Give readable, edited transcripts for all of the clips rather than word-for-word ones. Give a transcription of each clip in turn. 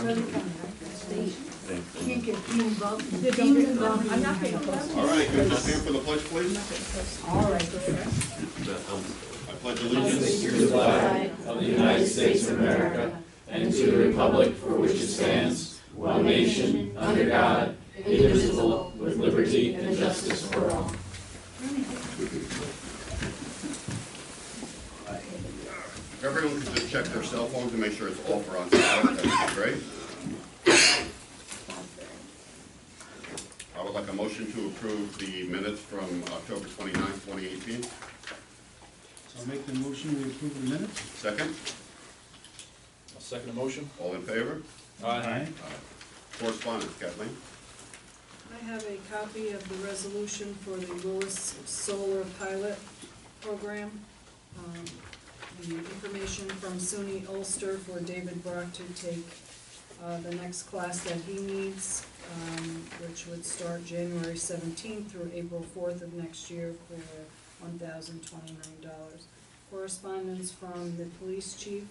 Can't get involved. I'm not going to post. All right, could you stand for the pledge, please? All right. I pledge allegiance to the flag of the United States of America and to the republic for which it stands, one nation, under God, indivisible, with liberty and justice for all. If everyone could just check their cell phone to make sure it's off or on silent, that would be great. I would like a motion to approve the minutes from October 29th, 2018. So I'll make the motion, we approve the minutes. Second, I'll second the motion. all in favor? Aye. Correspondence, Kathleen? I have a copy of the resolution for the Lewis Solar Pilot Program. The information from SUNY Ulster for David Brock to take the next class that he needs, which would start January 17th through April 4th of next year for $1,029. Correspondence from the police chief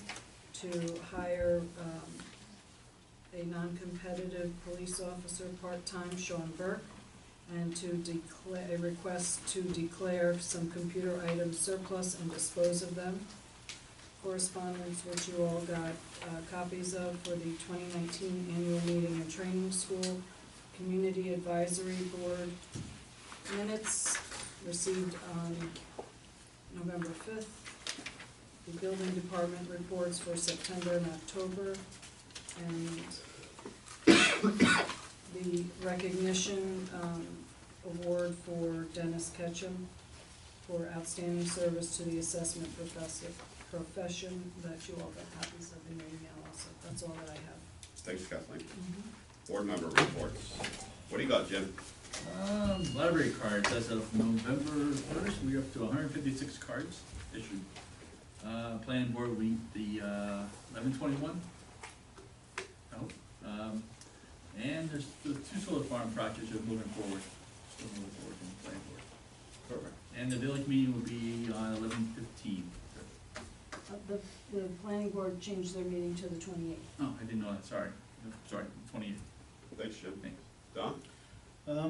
to hire a non-competitive police officer part-time, Sean Burke, and to declare a request to declare some computer items surplus and dispose of them. Correspondence which you all got copies of for the 2019 annual meeting and training school, community advisory board minutes received on November 5th, the building department reports for September and October, and the recognition award for Dennis Ketchum for outstanding service to the assessment profession that you all got copies of in your email also. That's all that I have. Thanks, Kathleen. Board member reports. What do you got, Jim? Library cards, as of November 1st, we're up to 156 cards issued. Planning board will meet the 11/21. And there's the 2 solar farm projects are moving forward. Still moving forward in the planning board. Perfect. And the village meeting will be on 11/15. The planning board changed their meeting to the 28th. Oh, I didn't know that, sorry. Sorry, 28th. Thanks, Jim. Thanks. Don?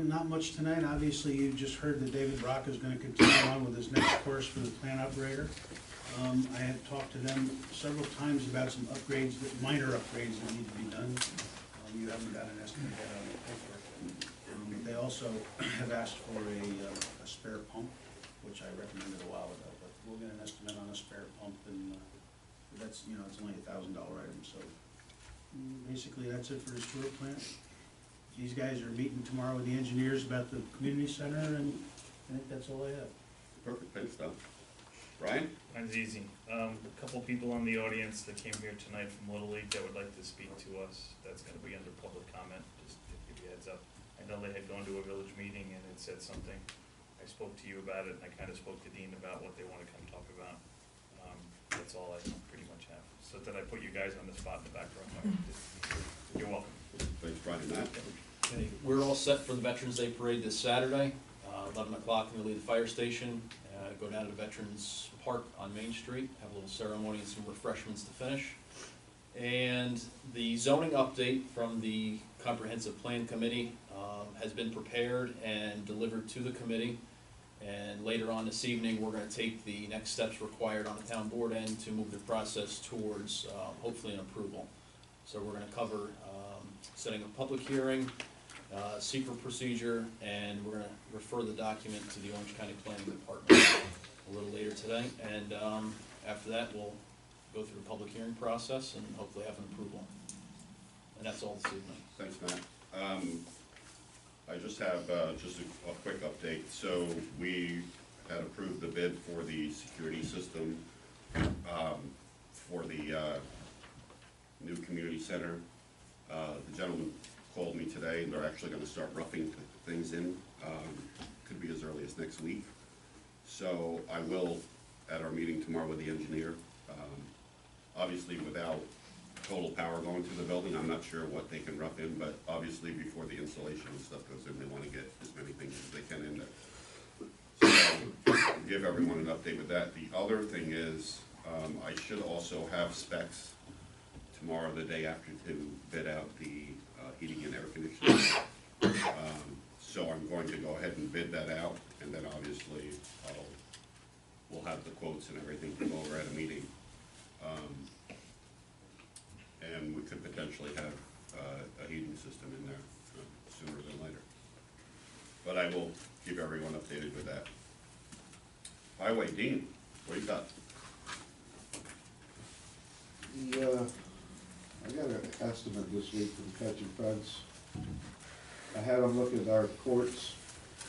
Not much tonight. Obviously, you just heard that David Brock is gonna continue on with his next course for the plant operator. I had talked to them several times about some upgrades, minor upgrades that need to be done. You haven't got an estimate yet on the paper. They also have asked for a spare pump, which I recommended a while ago, but we'll get an estimate on a spare pump, and that's, it's only $1,000 item, so basically that's it for the Stewart plant. These guys are meeting tomorrow with the engineers about the community center, and I think that's all I have. Perfect, thanks, Don. Brian? Mine's easy. A couple people in the audience that came here tonight from Little League that would like to speak to us. That's going to be under public comment, just to give you a heads up. I know they had gone to a village meeting and had said something. I spoke to you about it, and I kind of spoke to Dean about what they want to come talk about. That's all I pretty much have. So did I put you guys on the spot in the back row? You're welcome. Thanks, Brian and Matt. Okay, we're all set for the Veterans Day Parade this Saturday, 11 o'clock, we'll leave the fire station, go down to the Veterans Park on Main Street, have a little ceremony and some refreshments to finish. And the zoning update from the Comprehensive Plan Committee has been prepared and delivered to the committee. And later on this evening, we're going to take the next steps required on the town board end to move the process towards hopefully an approval. So we're going to cover setting a public hearing, secret procedure, and we're going to refer the document to the Orange County Planning Department a little later today. And after that, we'll go through the public hearing process and hopefully have an approval. And that's all this evening. Thanks, Matt. I just have just a quick update. So we had approved the bid for the security system for the new community center. The gentleman called me today. They're actually going to start roughing things in. Could be as early as next week. So I will, at our meeting tomorrow with the engineer, obviously without total power going through the building, I'm not sure what they can rough in, but obviously before the installation and stuff goes in, they want to get as many things as they can in there. So give everyone an update with that. The other thing is, I should also have specs tomorrow, the day after, to bid out the heating and air conditioning. So I'm going to go ahead and bid that out, and then obviously we'll have the quotes and everything to go over at a meeting. And we could potentially have a heating system in there sooner than later. But I will keep everyone updated with that. Highway, Dean, what do you got? I got an estimate this week from Catch and Fence. I had him look at our courts,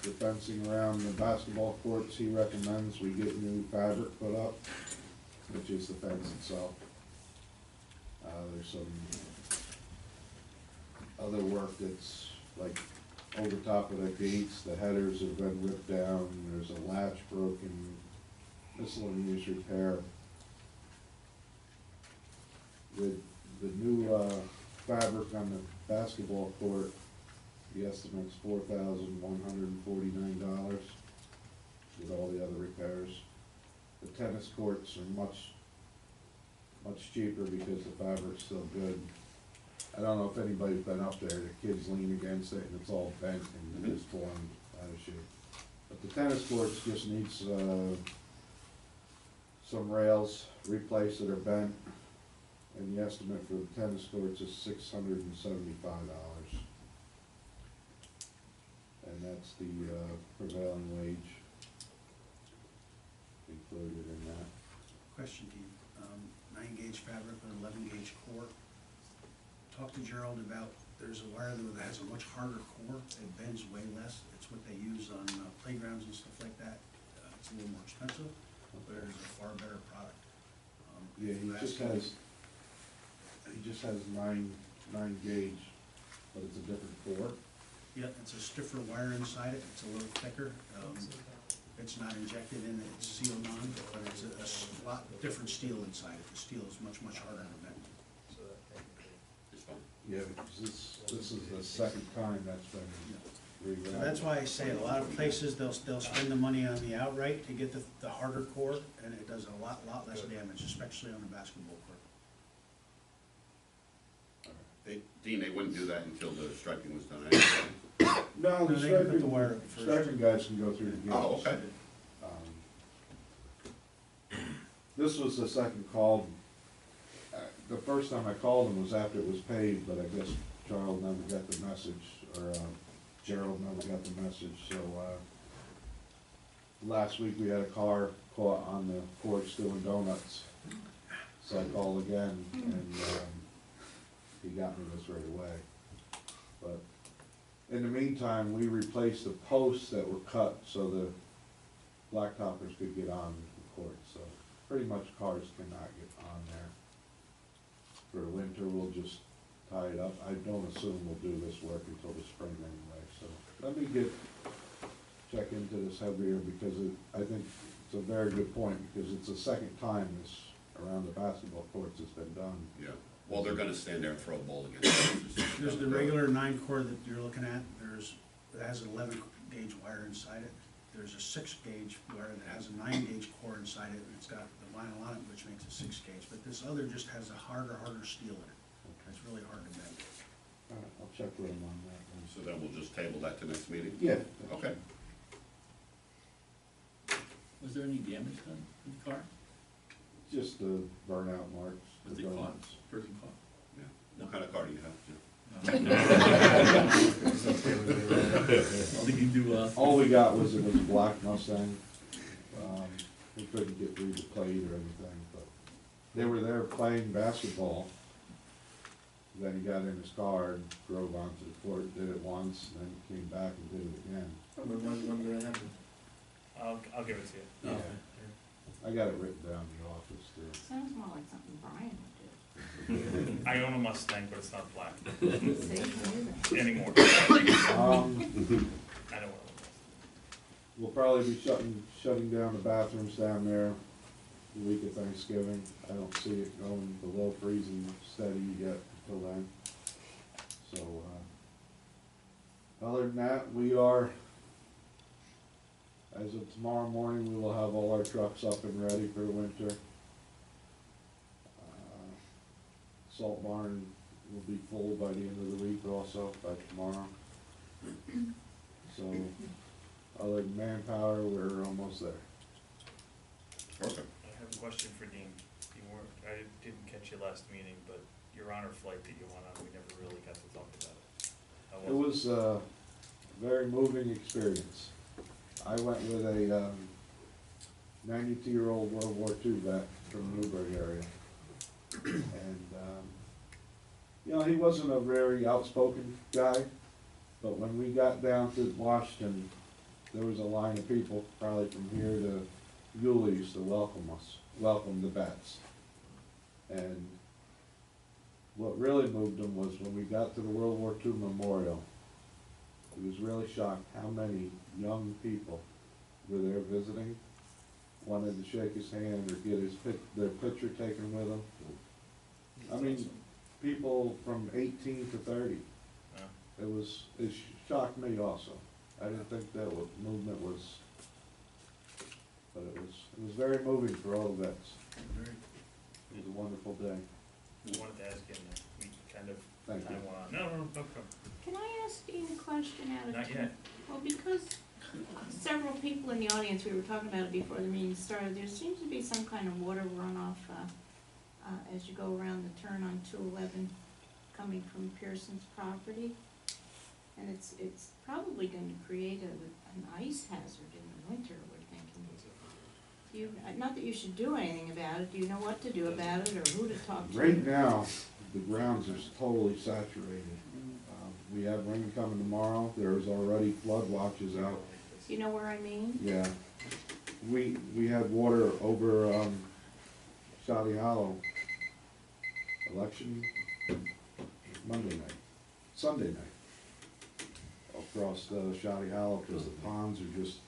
the fencing around the basketball courts. He recommends we get new fabric put up, which is the fence itself. There's some other work that's like over top of the gates, the headers have been ripped down, there's a latch broken, miscellaneous repair. With the new fabric on the basketball court, the estimate's $4,149 with all the other repairs. The tennis courts are much cheaper because the fabric's still good. I don't know if anybody's been up there, the kids lean against it and it's all bent and it's falling out of shape. But the tennis courts just needs some rails replaced that are bent, and the estimate for the tennis courts is $675. And that's the prevailing wage included in that. Question, Dean. 9-gauge fabric with 11-gauge core. Talk to Gerald about, there's a wire that has a much harder core, it bends way less. It's what they use on playgrounds and stuff like that. It's a little more expensive, but it's a far better product. Yeah, he just has nine gauge, but it's a different core. Yeah, it's a stiffer wire inside it, it's a little thicker. It's not injected in, it's sealed on, but it's a lot different steel inside it. The steel is much, much harder to bend. It's fine. Yeah, because this is the second time that's been So rerouted. that's why I say a lot of places, they'll spend the money on the outright to get the harder core, and it does a lot less damage, especially on the basketball court. Dean, they wouldn't do that until the striping was done anyway. No, No, the they can put striping, the wire up first. striping guys can go through the gates. Oh, okay. This was the second call. The first time I called him was after it was paved, but I guess Charles never got the message, or Gerald never got the message, so last week we had a car caught on the porch doing donuts. So I called again, and he got me this right away. But in the meantime, we replaced the posts that were cut so the blacktoppers could get on the court. So pretty much cars cannot get on there. For the winter, we'll just tie it up. I don't assume we'll do this work until the spring anyway. So let me check into this heavier, because I think it's a very good point, because it's the second time this around the basketball courts has been done. Yeah, well, they're gonna stand there and throw a ball against it. There's the regular 9 core that you're looking at. It has an 11-gauge wire inside it. There's a 6-gauge wire that has a 9-gauge core inside it, and it's got the vinyl on it, which makes it 6-gauge. But this other just has a harder steel in it. It's really hard to bend. All right, I'll check with him on that one. So then we'll just table that to next meeting? Yeah. Okay. Was there any damage done to the car? Just the burnout marks. Was the it caught? donuts. Person caught? Yeah. What kind of car do you have? Jim? Think you do, All we got was it was a black Mustang. We couldn't get through the plate or anything, but they were there playing basketball. Then he got in his car and drove onto the court, did it once, and then came back and did it again. When did that happen? I'll give it to you. Yeah. I got it written down in the office too. Sounds more like something Brian would do. I own a Mustang, but it's not black See, anymore. I don't want We'll probably be shutting down the bathrooms down there the week of Thanksgiving. I don't see it going below freezing steady yet until then. So, other than that, we are, as of tomorrow morning, we will have all our trucks up and ready for the winter. salt barn will be full by the end of the week also, by tomorrow. So, other than manpower, we're almost there. Perfect. I have a question for Dean. You weren't, I didn't catch you last meeting, but your honor flight that you went on, we never really got to talk about it. How It was a very moving experience. I went with a 92-year-old World War II vet from the Newbury area. And, you know, he wasn't a very outspoken guy, but when we got down to Washington, there was a line of people, probably from here to Yulee's, to welcome the vets. And what really moved him was when we got to the World War II memorial, he was really shocked how many young people were there visiting, wanted to shake his hand or get their picture taken with him. I mean, people from 18 to 30. Yeah. It shocked me also. I didn't think that movement was, but it was very moving for all the vets. It was a wonderful day. I wanted to ask you, and we kind of, Thank you. time went on. No, no, come. Can I ask Dean a question out of Not turn? yet. Well, because several people in the audience, we were talking about it before the meeting started, there seems to be some kind of water runoff, as you go around the turn on 211, coming from Pearson's property. And it's probably going to create an ice hazard in the winter, we're thinking. Do you, not that you should do anything about it, do you know what to do about it, or who to talk to? Right now, the grounds are totally saturated. We have rain coming tomorrow. There's already flood watches out. Do you know where I mean? Yeah. We had water over Shotty Hollow election Sunday night. Across Shotty Hollow, because the ponds are just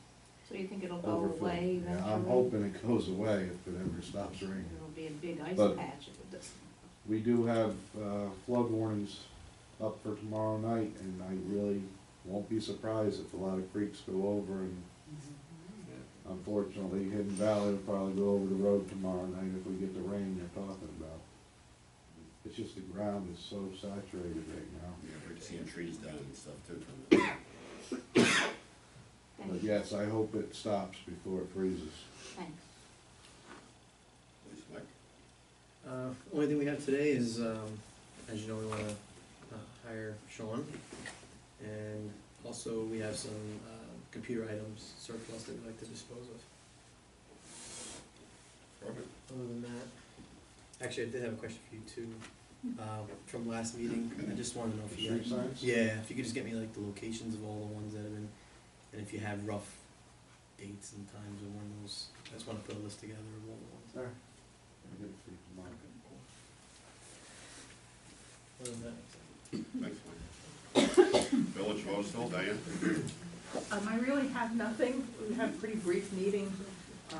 So you think it'll go overfilled. away Yeah, eventually? I'm hoping it goes away if it ever stops raining. It'll be a big ice But- patch if it doesn't. We do have flood warnings up for tomorrow night, and I really won't be surprised if a lot of creeks go over, and unfortunately, Hidden Valley will probably go over the road tomorrow night if we get the rain you're talking about. It's just the ground is so saturated right now. Yeah, we're seeing trees down and stuff too from the. Thank But you. yes, I hope it stops before it freezes. Thanks. Please, Mike. Only thing we have today is, as you know, we wanna hire Sean. And also, we have some computer items surplus that we'd like to dispose of. Perfect. Other than that, actually, I did have a question for you too. From last meeting, I just wanted to know if you Street had, signs? yeah, if you could just get me like the locations of all the ones that have been, and if you have rough dates and times of when those, I just wanna put a list together of all the ones. There. I'll get it for you tomorrow. Other than that, Thanks, Mike. Village of Ostel, Diane? I really have nothing. We had a pretty brief meeting. Is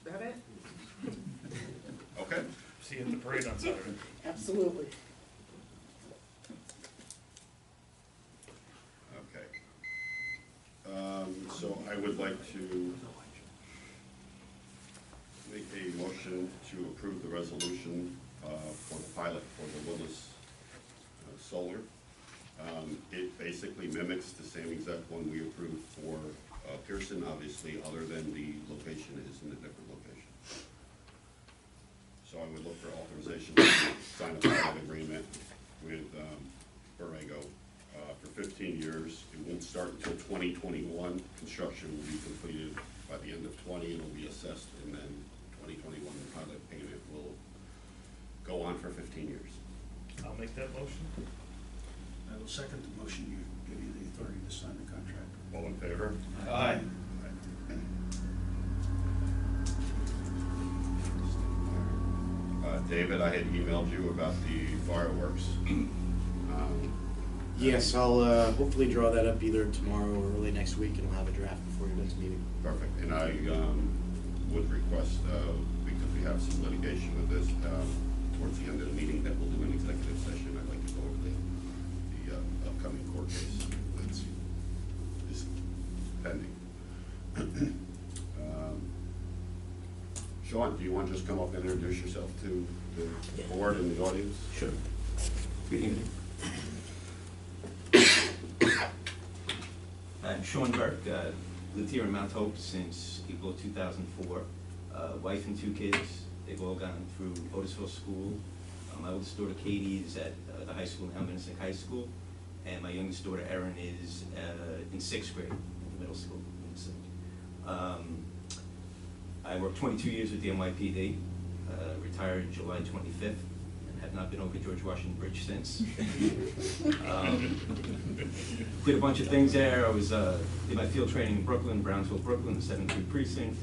that it? Okay. See you at the parade on Saturday. Absolutely. Okay. So I would like to make a motion to approve the resolution for the pilot for the Willis Solar. It basically mimics the same exact one we approved for Pearson, obviously, other than the location is in a different location. So I would look for authorization to sign a pilot agreement with Borrego for 15 years. It won't start until 2021. Construction will be completed by the end of 20, and it'll be assessed, and then 2021, the pilot payment will go on for 15 years. I'll make that motion. I will second the motion, give you the authority to sign the contract. All in favor? Aye. David, I had emailed you about the fireworks. yes, I'll hopefully draw that up either tomorrow or early next week, and we'll have a draft before your next meeting. Perfect, and I would request, because we have some litigation with this, towards the end of the meeting, that we'll do an executive session. I'd like to go over the upcoming court case that's pending. Sean, do you want to just come up and introduce yourself to the board and the audience? Sure. Good evening. I'm Sean Burke, lived here in Mount Hope since April 2004. Wife and 2 kids, they've all gone through Otisville School. My oldest daughter Katie is at the high school now, Minnesink High School, and my youngest daughter Erin is in 6th grade in the middle school. I worked 22 years with the NYPD, retired July 25th, and have not been over George Washington Bridge since. Did a bunch of things there. I was did my field training in Brooklyn, Brownsville, Brooklyn, the 7th Precinct.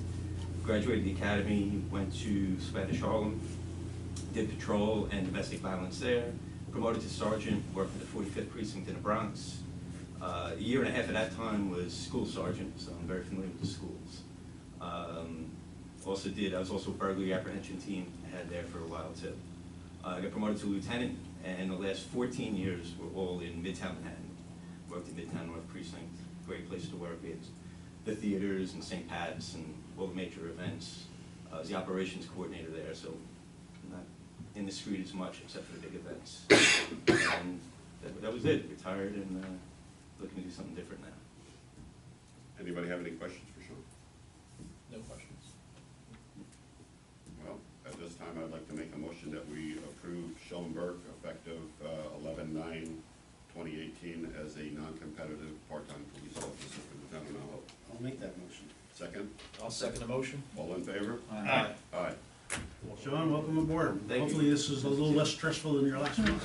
Graduated the academy, went to Spanish Harlem, did patrol and domestic violence there. Promoted to sergeant, worked for the 45th Precinct in the Bronx. A year and a half at that time was school sergeant, so I'm very familiar with the schools. I was also burglary apprehension team, had there for a while too. I got promoted to lieutenant, and the last 14 years were all in Midtown Manhattan. Worked in Midtown North Precinct, great place to work. We had the theaters and St. Pat's and all the major events. I was the operations coordinator there, so not in the street as much except for the big events. And that was it, retired and looking to do something different now. Anybody have any questions for Sean? No questions. Well, at this time, I'd like to make a motion that we approve Sean Burke effective 11/9/2018 as a non-competitive part-time police officer for the town of Mount Hope. I'll make that motion. Second, I'll second the motion. all in favor? Aye. Aye. Sean, welcome aboard. Thank you. Hopefully this is a little less stressful than your last one.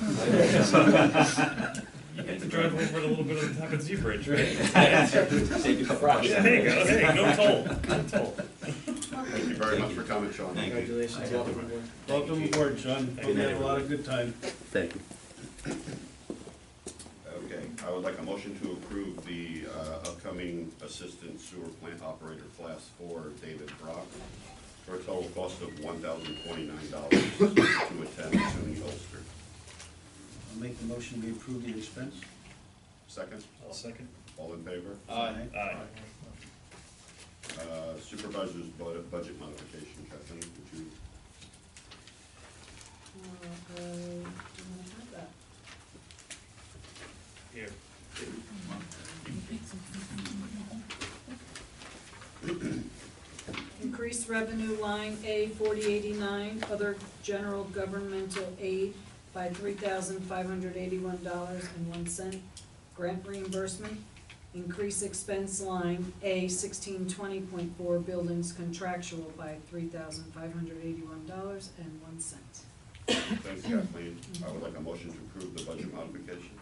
You get to drive over a little bit of the Tappan Zee Bridge, right? Save you a couple bucks. Yeah, there you go, hey, no toll, no toll. Thank you very much for coming, Sean. Thank you. Congratulations, welcome aboard. Welcome aboard, Sean. Thank Hope you you. have a lot of good time. Thank you. Okay, I would like a motion to approve the upcoming assistant sewer plant operator class 4, David Brock, for a total cost of $1,029 to attend SUNY Ulster. I'll make the motion, we approve the expense. Second, I'll second. all in favor? Aye. Aye. Supervisor's budget modification, Kathleen, would you? I don't have that. Here. Increased revenue line A 4089, other general governmental aid by $3,581.01. Grant reimbursement. Increase expense line A 1620.4, buildings contractual by $3,581.01. Thanks, Kathleen. I would like a motion to approve the budget modification.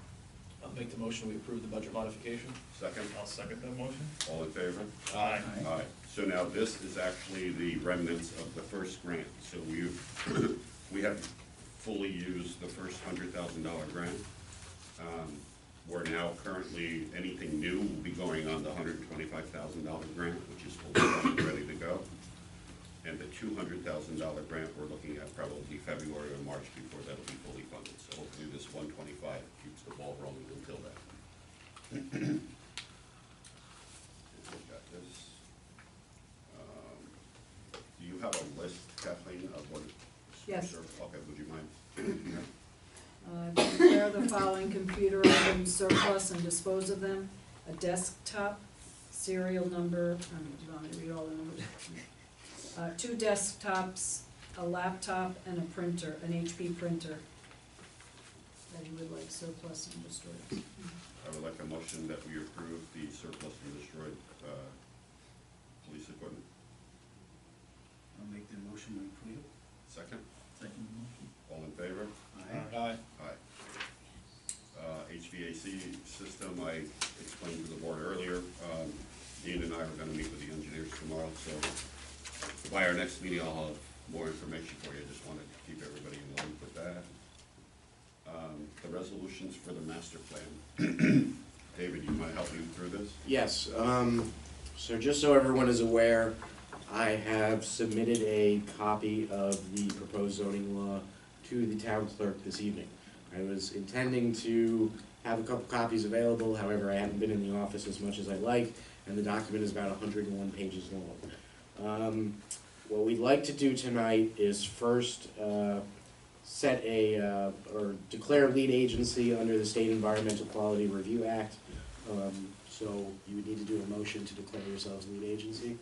I'll make the motion, we approve the budget modification. Second, I'll second that motion. all in favor? Aye. Aye. So now this is actually the remnants of the first grant. So we have fully used the first $100,000 grant. We're now currently, anything new will be going on the $125,000 grant, which is fully funded, ready to go. And the $200,000 grant, we're looking at probably February or March before that'll be fully funded. So hopefully this 125 keeps the ball rolling until that. We've got this. Do you have a list, Kathleen, of what? Yes. Okay, would you mind? Declare the following computer items surplus and dispose of them. A desktop, serial number, do you want me to read all the numbers? 2 desktops, a laptop, and a printer, an HP printer that he would like surplus and destroyed. I would like a motion that we approve the surplus and destroyed police equipment. I'll make the motion, we approve it. Second, Second motion. all in favor? Aye. Aye. HVAC system, I explained to the board earlier. Dean and I are gonna meet with the engineers tomorrow, so by our next meeting, I'll have more information for you. I just wanted to keep everybody in the loop with that. The resolutions for the master plan. David, you might help me through this? Yes, so just so everyone is aware, I have submitted a copy of the proposed zoning law to the town clerk this evening. I was intending to have a couple copies available, however, I haven't been in the office as much as I'd like, and the document is about 101 pages long. what we'd like to do tonight is first, set or declare lead agency under the State Environmental Quality Review Act. So you would need to do a motion to declare yourselves lead agency.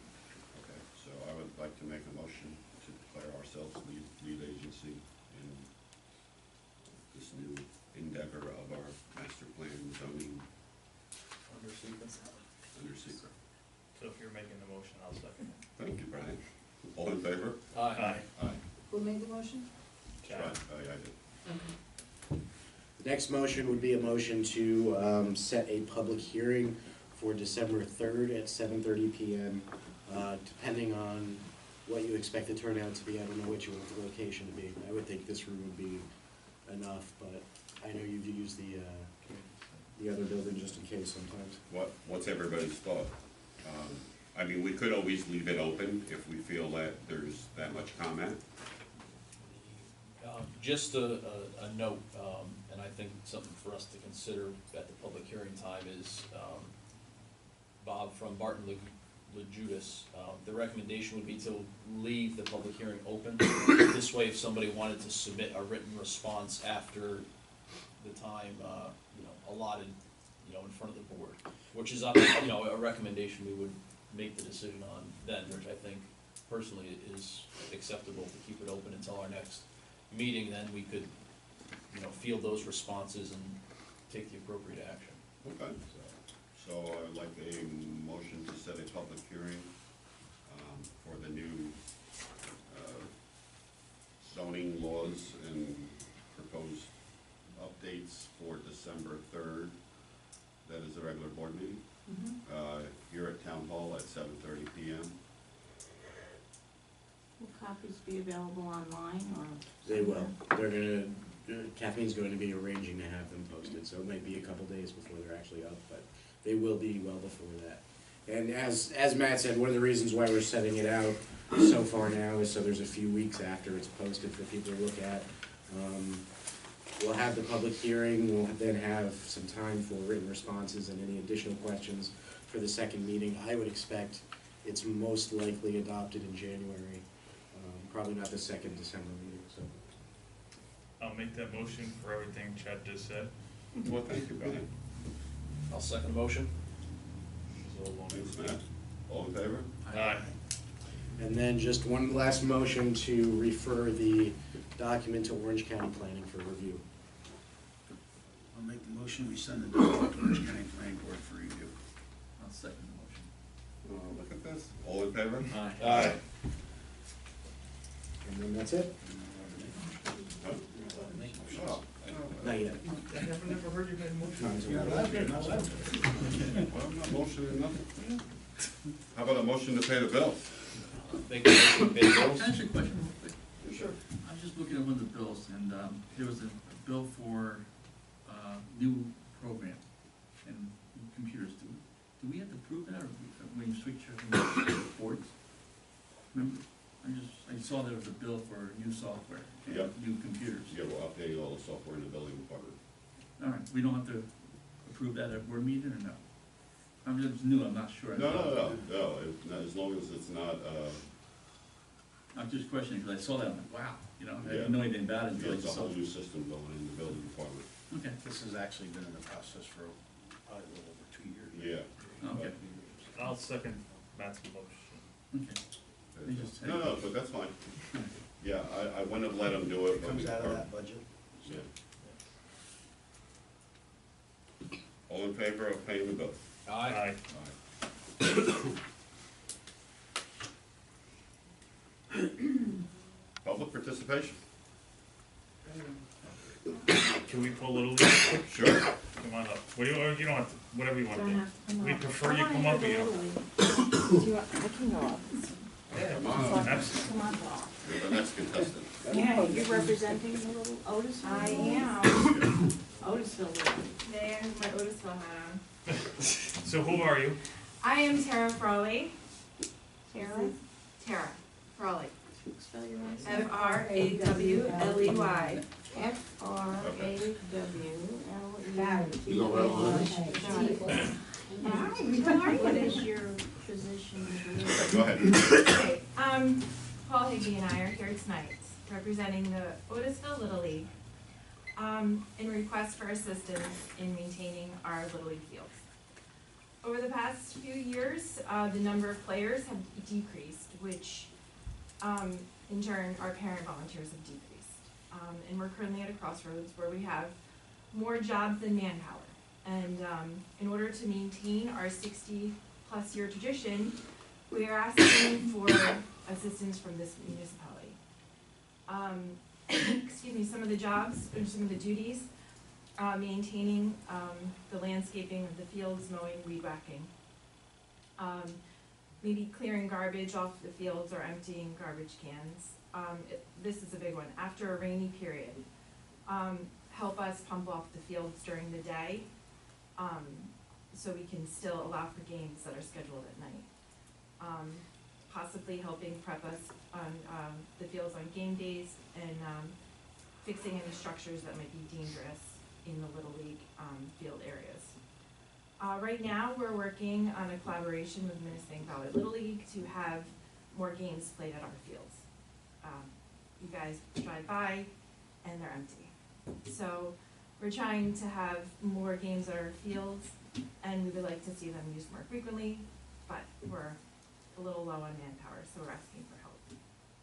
Okay, so I would like to make a motion to declare ourselves lead agency in this new endeavor of our master plan zoning Under sequence. under secret. So if you're making the motion, I'll second it. Thank you, Brian. All in favor? Aye. Aye. Who made the motion? Right, I did. Okay. The next motion would be a motion to set a public hearing for December 3rd at 7:30 PM, depending on what you expect the turnout to be. I don't know what you want the location to be. I would think this room would be enough, but I know you've used the other building just in case sometimes. What's everybody's thought? I mean, we could always leave it open if we feel that there's that much comment. Just a note, and I think something for us to consider at the public hearing time is, Bob from Barton LeJudas, the recommendation would be to leave the public hearing open. This way, if somebody wanted to submit a written response after the time, allotted, in front of the board, which is, a recommendation we would make the decision on then, which I think personally is acceptable to keep it open until our next meeting. Then we could, field those responses and take the appropriate action. Okay. So I'd like a motion to set a public hearing for the new zoning laws and proposed updates for December 3rd. That is the regular board meeting, here at Town Hall at 7:30 PM. Will copies be available online or? They will. Kathleen's going to be arranging to have them posted, so it might be a couple days before they're actually up, but they will be well before that. And as Matt said, one of the reasons why we're setting it out so far now is so there's a few weeks after it's posted for people to look at. We'll have the public hearing, we'll then have some time for written responses and any additional questions for the second meeting. I would expect it's most likely adopted in January, probably not the second December meeting, so. I'll make that motion for everything Chad just said. Well, thank you, Brian. I'll second the motion. Thanks, Matt. All in favor? Aye. And then just one last motion to refer the document to Orange County Planning for review. I'll make the motion, we send the document to Orange County Planning Board for review. I'll second the motion. Look at this. All in favor? Aye. And then that's it? Oh. Not yet. I never heard you make a motion. Well, I'm not motioning nothing. How about a motion to pay the bill? Make a motion to pay the Can bills. I ask you a question real quick? Sure. I was just looking at one of the bills, and there was a bill for new program and computers. Do we have to prove that, or when you switch your boards? Remember? I saw there was a bill for new software and Yep. new computers. Yeah, we're updating all the software in the building department. All right, we don't have to approve that at board meeting, or no? I'm just new, I'm not sure. No, as long as it's not, I'm just questioning, because I saw that, I'm like, wow, I Yeah. didn't know anything about it until I it's a saw whole it. new system going in the building department. Okay, This has actually been in the process for probably a little over 2 years. Yeah. okay, I'll second Matt's motion. okay. They just said- No, but that's fine. Yeah, I wouldn't have let them do it. It but comes we- out of that budget. Yeah. All in favor of paying the bill? Aye. Public participation? Can we pull a little bit? Sure. Come on up. What do you don't have to, whatever you want to do. We prefer you come up, or you don't. I can go up. Come on, Absolutely. Come on, Bob. you're the next contestant. Yeah, you're representing the little Otis. I am. Otisville. There's my Otisville hat on. So who are you? I am Tara Frawley. Tara, Tara Frawley. spell your last name. Frawley. F-R-A-W-L-E. You go right on. Hi, how are you? What is your position? Go ahead. Okay, Paul Higby and I are here tonight representing the Otisville Little League in request for assistance in maintaining our Little League fields. Over the past few years, the number of players have decreased, which in turn our parent volunteers have decreased. And we're currently at a crossroads where we have more jobs than manpower. And in order to maintain our 60-plus year tradition, we are asking for assistance from this municipality. Excuse me, some of the jobs, or some of the duties, maintaining the landscaping of the fields, mowing, weed whacking. Maybe clearing garbage off the fields or emptying garbage cans. This is a big one. After a rainy period, help us pump off the fields during the day, so we can still allow for games that are scheduled at night. Possibly helping prep us on the fields on game days and fixing any structures that might be dangerous in the Little League field areas. Right now, we're working on a collaboration with Minnesota Valley Little League to have more games played at our fields. You guys drive by and they're empty. So we're trying to have more games at our fields, and we would like to see them used more frequently, but we're a little low on manpower, so we're asking for help.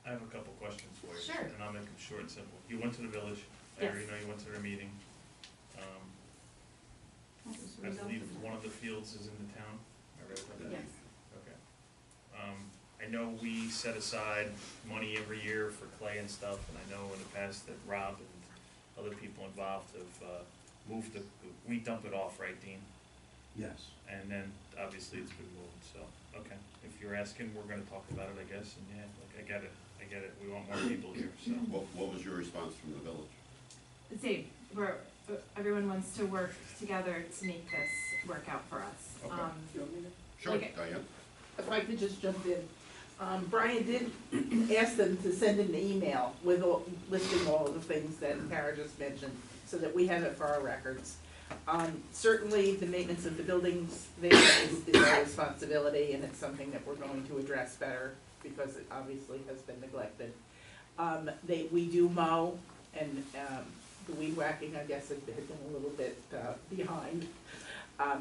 I have a couple questions for you. Sure. And I'll make them short and simple. You went to the village, I already know you went to their meeting. I believe one of the fields is in the town, I read about that? Yes. Okay. I know we set aside money every year for clay and stuff, and I know in the past that Rob and other people involved have moved we dump it off, right, Dean? Yes. And then, obviously, it's been moved, so, okay. If you're asking, we're gonna talk about it, I guess, and yeah, like, I get it, we want more people here, so. What was your response from the village? Same, everyone wants to work together to make this work out for us. Okay. Sure, Okay. Diane? If I could just jump in. Brian did ask them to send an email with listing all of the things that Tara just mentioned, so that we have it for our records. Certainly, the maintenance of the buildings there is our responsibility, and it's something that we're going to address better, because it obviously has been neglected. We do mow, and the weed whacking, I guess, had been a little bit behind.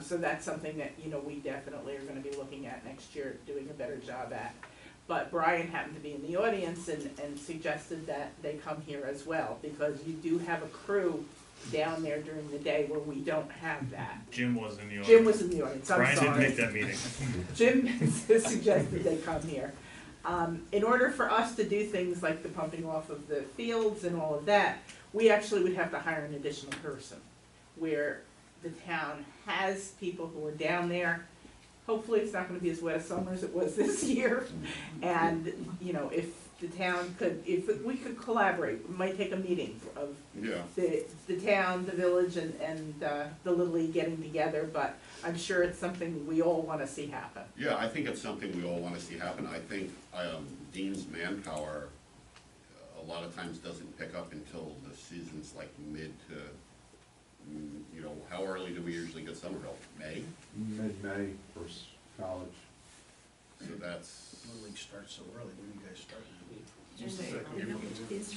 So that's something that, we definitely are gonna be looking at next year, doing a better job at. But Brian happened to be in the audience and suggested that they come here as well, because you do have a crew down there during the day where we don't have that. Jim was in the audience. Jim was in the audience, I'm Brian sorry. didn't make that meeting. Jim suggested they come here. In order for us to do things like the pumping off of the fields and all of that, we actually would have to hire an additional person, where the town has people who are down there. Hopefully, it's not gonna be as wet a summer as it was this year. And, if the town could, if we could collaborate, we might take a meeting of Yeah. the town, the village, and the Little League getting together, but I'm sure it's something we all wanna see happen. Yeah, I think it's something we all wanna see happen. I think, Dean's manpower, a lot of times doesn't pick up until the season's like mid to, how early do we usually get summer help? May? Mid-May for college. So that's, Little League starts so early, when you guys start? Is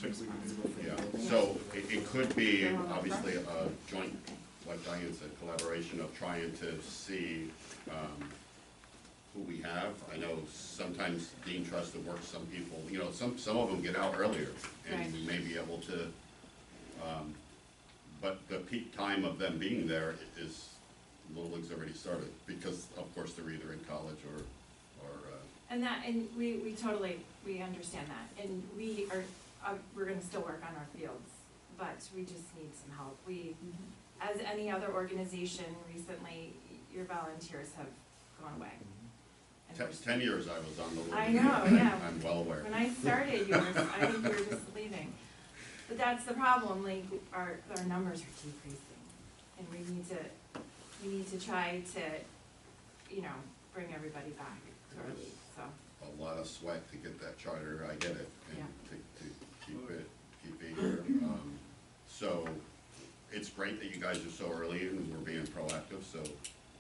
responsible for yeah, that. so it could be obviously a joint, like Diane said, collaboration of trying to see, who we have. I know sometimes Dean tries to work some people, some of them get out earlier, and Right. we may be able to, but the peak time of them being there is, Little League's already started, because of course they're either in college or And we understand that, and we are, we're gonna still work on our fields, but we just need some help. As any other organization recently, your volunteers have gone away. And we're 10 years I was on the Little I League. know, yeah. I'm well aware. When I started, I think you were just leaving. But that's the problem, like, our numbers are decreasing, and we need to try to, bring everybody back to our league, so. A lot of sweat to get that charter, I get it, and Yeah. to keep it here. So, it's great that you guys are so early and we're being proactive, so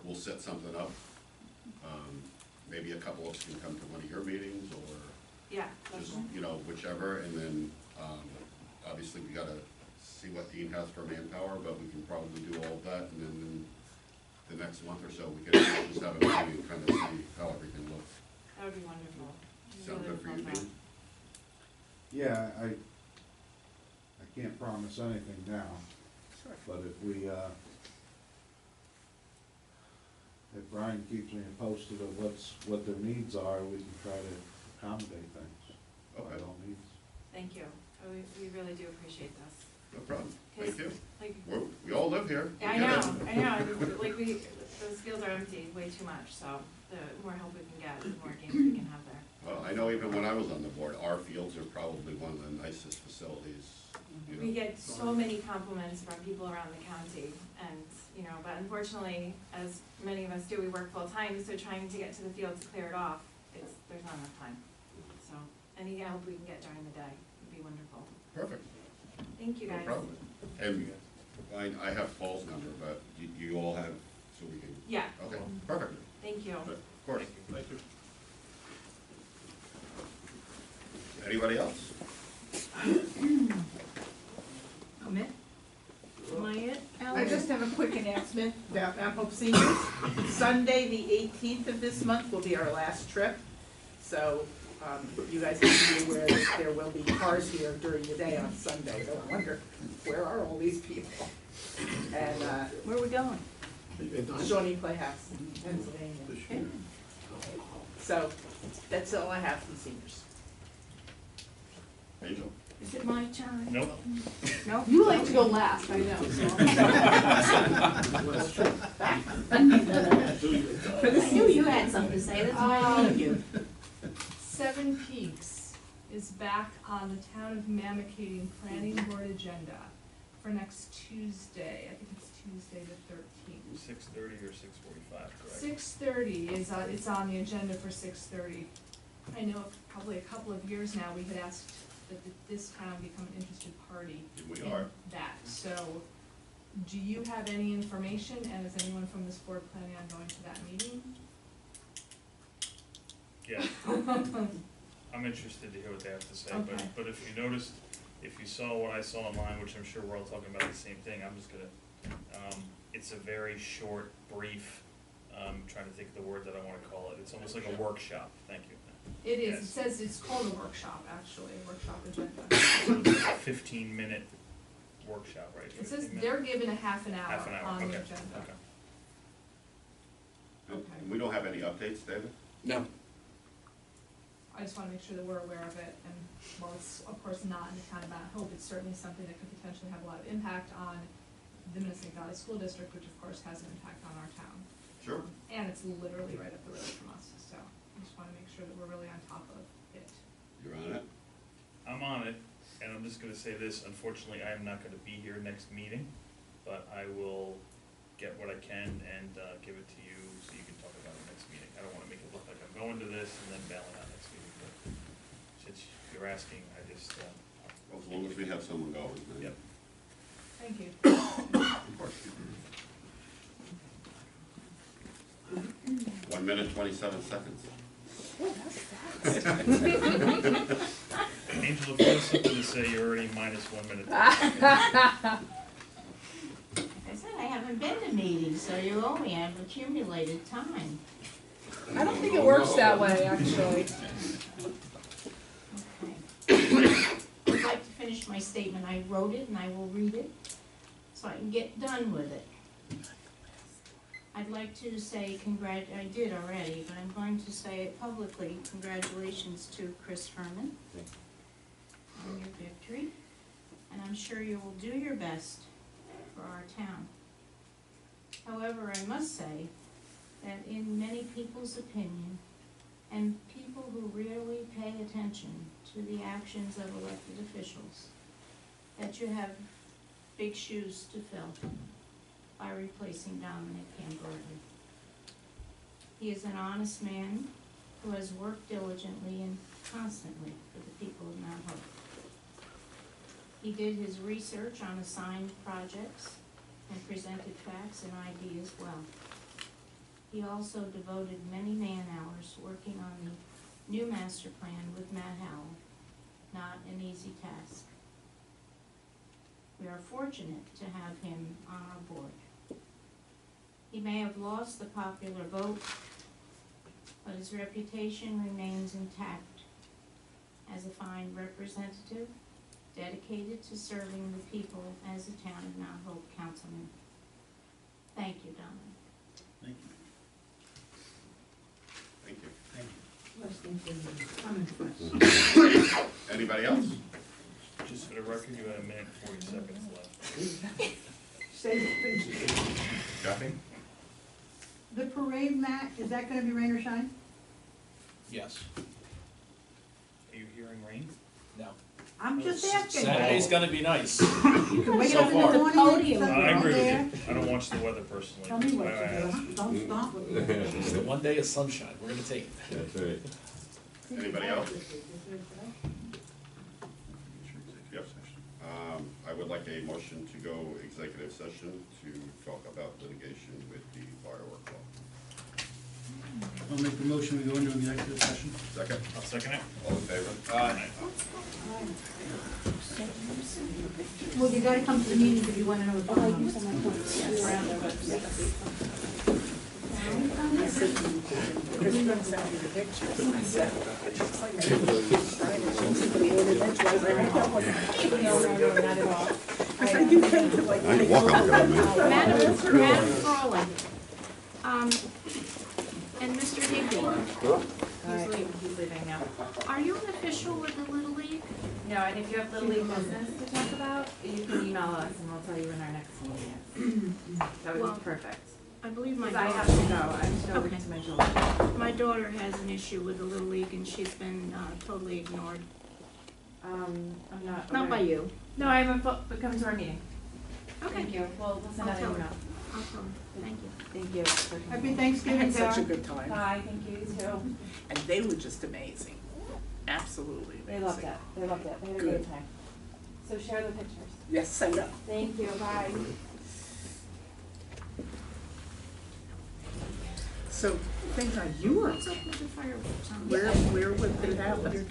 we'll set something up. Maybe a couple of us can come to one of your meetings, or Yeah, just, definitely. you know, whichever, and then, obviously, we gotta see what Dean has for manpower, but we can probably do all of that, and then in the next month or so, we could just have a meeting and kind of see how everything looks. That would be wonderful. Sound Really good for you, love that. Dean? Yeah, I can't promise anything now, but if we, if Brian keeps me posted of what their needs are, we can try to accommodate things, by Okay, all means. Thank you. We really do appreciate this. no problem, thank you. Like, We all live here. We I get know, it. I know, like those fields are empty way too much, so the more help we can get, the more games we can have there. Well, I know even when I was on the board, our fields are probably one of the nicest facilities, you know. We get so many compliments from people around the county, and, you know, but unfortunately, as many of us do, we work full-time, so trying to get to the field to clear it off, there's not enough time. So, any help we can get during the day would be wonderful. Perfect, Thank you, no guys. problem. And I have Paul's number, but you all have, so we can, Yeah, okay, perfect, thank you. of course. Thank you. Anybody else? Am I it, I Alex? just have a quick announcement about Mount Hope Seniors. Sunday, the 18th of this month will be our last trip. So, you guys have to be aware that there will be cars here during the day on Sunday. So I wonder, where are all these people? And, Where are we going? Shawnee Playhouse, Pennsylvania. Okay. So, that's all I have from seniors. Angel? Is it my turn? Nope. No? You like to go last, I know, For the Sue, you had something to say, that's why I named you. Seven Peaks is back on the Town of Mamakating Planning Board agenda for next Tuesday. I think it's Tuesday the 13th. 6:30 or 6:45, correct? 6:30 is, it's on the agenda for 6:30. I know probably a couple of years now, we had asked that this town become an interested party We in are. that. So, do you have any information, and is anyone from this board planning on going to that meeting? Yeah, I'm interested to hear what they have to say, Okay. but if you noticed, if you saw what I saw online, which I'm sure we're all talking about the same thing, I'm just gonna, it's a very short, brief, trying to think of the word that I wanna call it, it's almost like a workshop, thank you. It is, it Yes. says it's called a workshop, actually, a workshop agenda. 15-minute workshop, right? It says 15 minute? they're given a half an Half an hour hour, on the okay, agenda. okay. Okay. And we don't have any updates, David? No. I just wanna make sure that we're aware of it, and while it's of course not in the town of Mount Hope, it's certainly something that could potentially have a lot of impact on the Minnesota Valley School District, which of course has an impact on our town. Sure. And it's literally right up the road from us, so I just wanna make sure that we're really on top of it. You're on it? I'm on it, and I'm just gonna say this, unfortunately, I am not gonna be here next meeting, but I will get what I can and, give it to you so you can talk about it next meeting. I don't wanna make it look like I'm going to this and then bailing out next meeting, but since you're asking, I just, Well, as long as we have someone going, then. Yep. Thank you. Of course. 1 minute, 27 seconds. Angel, if you have something to say, you're already minus 1 minute. I said I haven't been to meetings, so you only have accumulated time. I don't think it works that way, actually. Okay. I'd like to finish my statement. I wrote it and I will read it so I can get done with it. I'd like to say I did already, but I'm going to say it publicly. Congratulations to Chris Herman on your victory. And I'm sure you will do your best for our town. However, I must say that in many people's opinion, and people who really pay attention to the actions of elected officials, that you have big shoes to fill by replacing Dominic Camberti. He is an honest man who has worked diligently and constantly for the people of Mount Hope. He did his research on assigned projects and presented facts and ideas well. He also devoted many man-hours working on the new master plan with Matt Howell, not an easy task. We are fortunate to have him on our board. He may have lost the popular vote, but his reputation remains intact as a fine representative, dedicated to serving the people as a town of Mount Hope councilman. Thank you, Donna. Thank you. Thank you. Anybody else? Just for the record, you had a minute and 40 seconds left. Kathy? The parade, Matt, is that gonna be rain or shine? Yes. Are you hearing rain? No. I'm just asking. Saturday's gonna be nice. You can wake so up in the far. morning Podium. and I something agree there. with you. I don't watch the weather personally. Tell me what That's why I to asked. do, don't stop with me. Just the one day of sunshine, we're gonna take it. That's right. Anybody else? Yes. I would like a motion to go executive session to talk about litigation with the firework law. I'll make the motion, we go into executive session. Second? I'll second it. All in favor? Aye. Well, you gotta come to the meeting if you wanna know what's going on. Madam Frawley, and Mr. Higby, he's leaving now. Are you an official with the Little League? No, and if you have Little League business to talk about, you can email us and we'll tell you when our next meeting is. That would Well, be perfect. I believe my Because I have daughter, to go, I have to go Okay. to my children. my daughter has an issue with the Little League and she's been totally ignored. I'm not. Not by aware. you. No, I haven't, but come to our meeting. Okay. Thank you. We'll send I'll out tell an her. email. I'll tell her. Thank you. Thank you. Happy Thanksgiving, Sarah. good time. Bye, thank you, you too. And they were just amazing, absolutely amazing. They loved it, they loved it, they had a Good. great time. So share the pictures. Yes, I know. Thank you, bye. So, things are, you were, What's up with the fireworks on? where would it happen?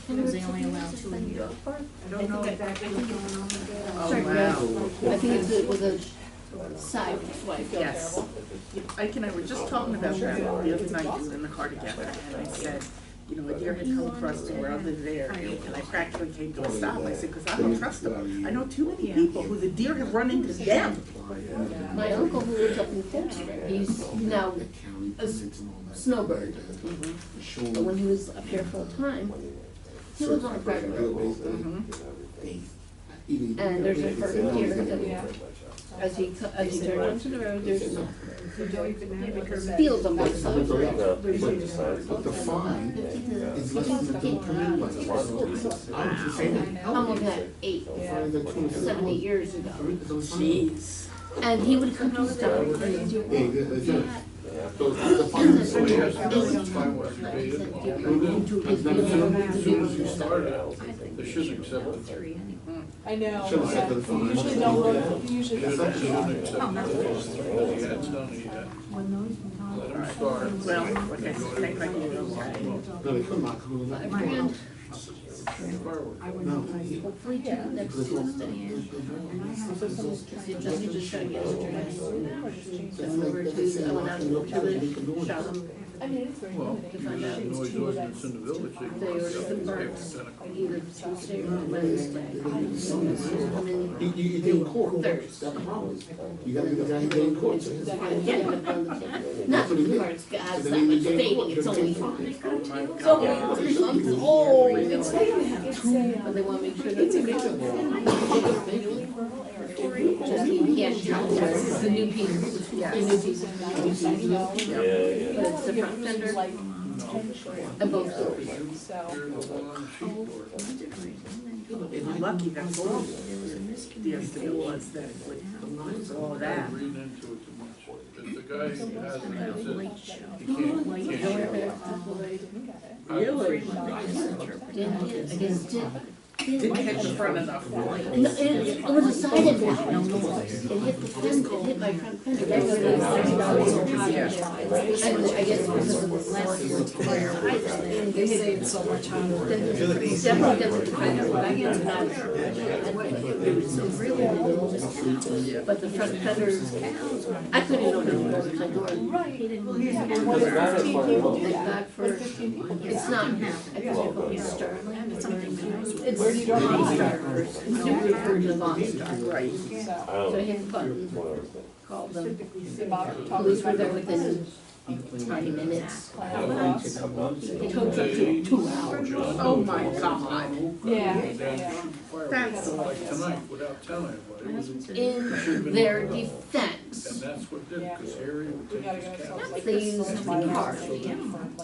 Because they only allow two a year. I don't know exactly what's going on there. Oh, wow. I think it was a side swipe. Yes. Ike and I were just talking about that the other night, we were in the car together, and I said, you know, a deer had come across to where I live there, and I practically came to a stop. I said, because I don't trust them. I know too many people who the deer have run into them. My uncle who lives up in Foxborough, he's now a snowbird. But when he was up here full time, he lives on a private road. And there's a certain deer that, as he turns onto the road, there's fields on both sides. But the fine is less than the I'm looking at 7, 8 years ago. Jeez. And he would come to the stop and the deer would I know. Should've said to the phone. You usually don't look, you usually don't. Well, like I said, thank God you were okay. No, they come out, come My out. friend, hopefully too, next Tuesday. He just showed yesterday. Over to, I went out to the shop. I mean, it's very limiting. To find out. It's two events. They ordered the birds either Tuesday or Wednesday. And then You get in court. Thursday. That's the problem. You gotta get the guy who get in court. So Not the birds, guys, that much fading, it's only. So, Oh, but they wanna make sure that it's a the new pieces, the new pieces. But it's the front fender and both doors. If you're lucky, that's all the estimate was that it would, all that. Really? I guess did Didn't hit the front enough. No, it was a side impact. It hit the fence, it hit my front fender. And I guess because of the last year's fire, They say it's so much hotter. definitely doesn't depend on what I get now. It was really little, but the front fender, I couldn't even open the door because I door. He didn't. Thank God for, it's not, I think they call it Starling, something. It's Where do you go? It's referred to Von Star. Right. So I hit the button, called them. Police were there within 20 minutes. The tow truck took 2 hours. Oh my God. Yeah. That's Like tonight, without telling anybody, it was, In their defense, and that's what did, because Harry would take his cat. they used the cars.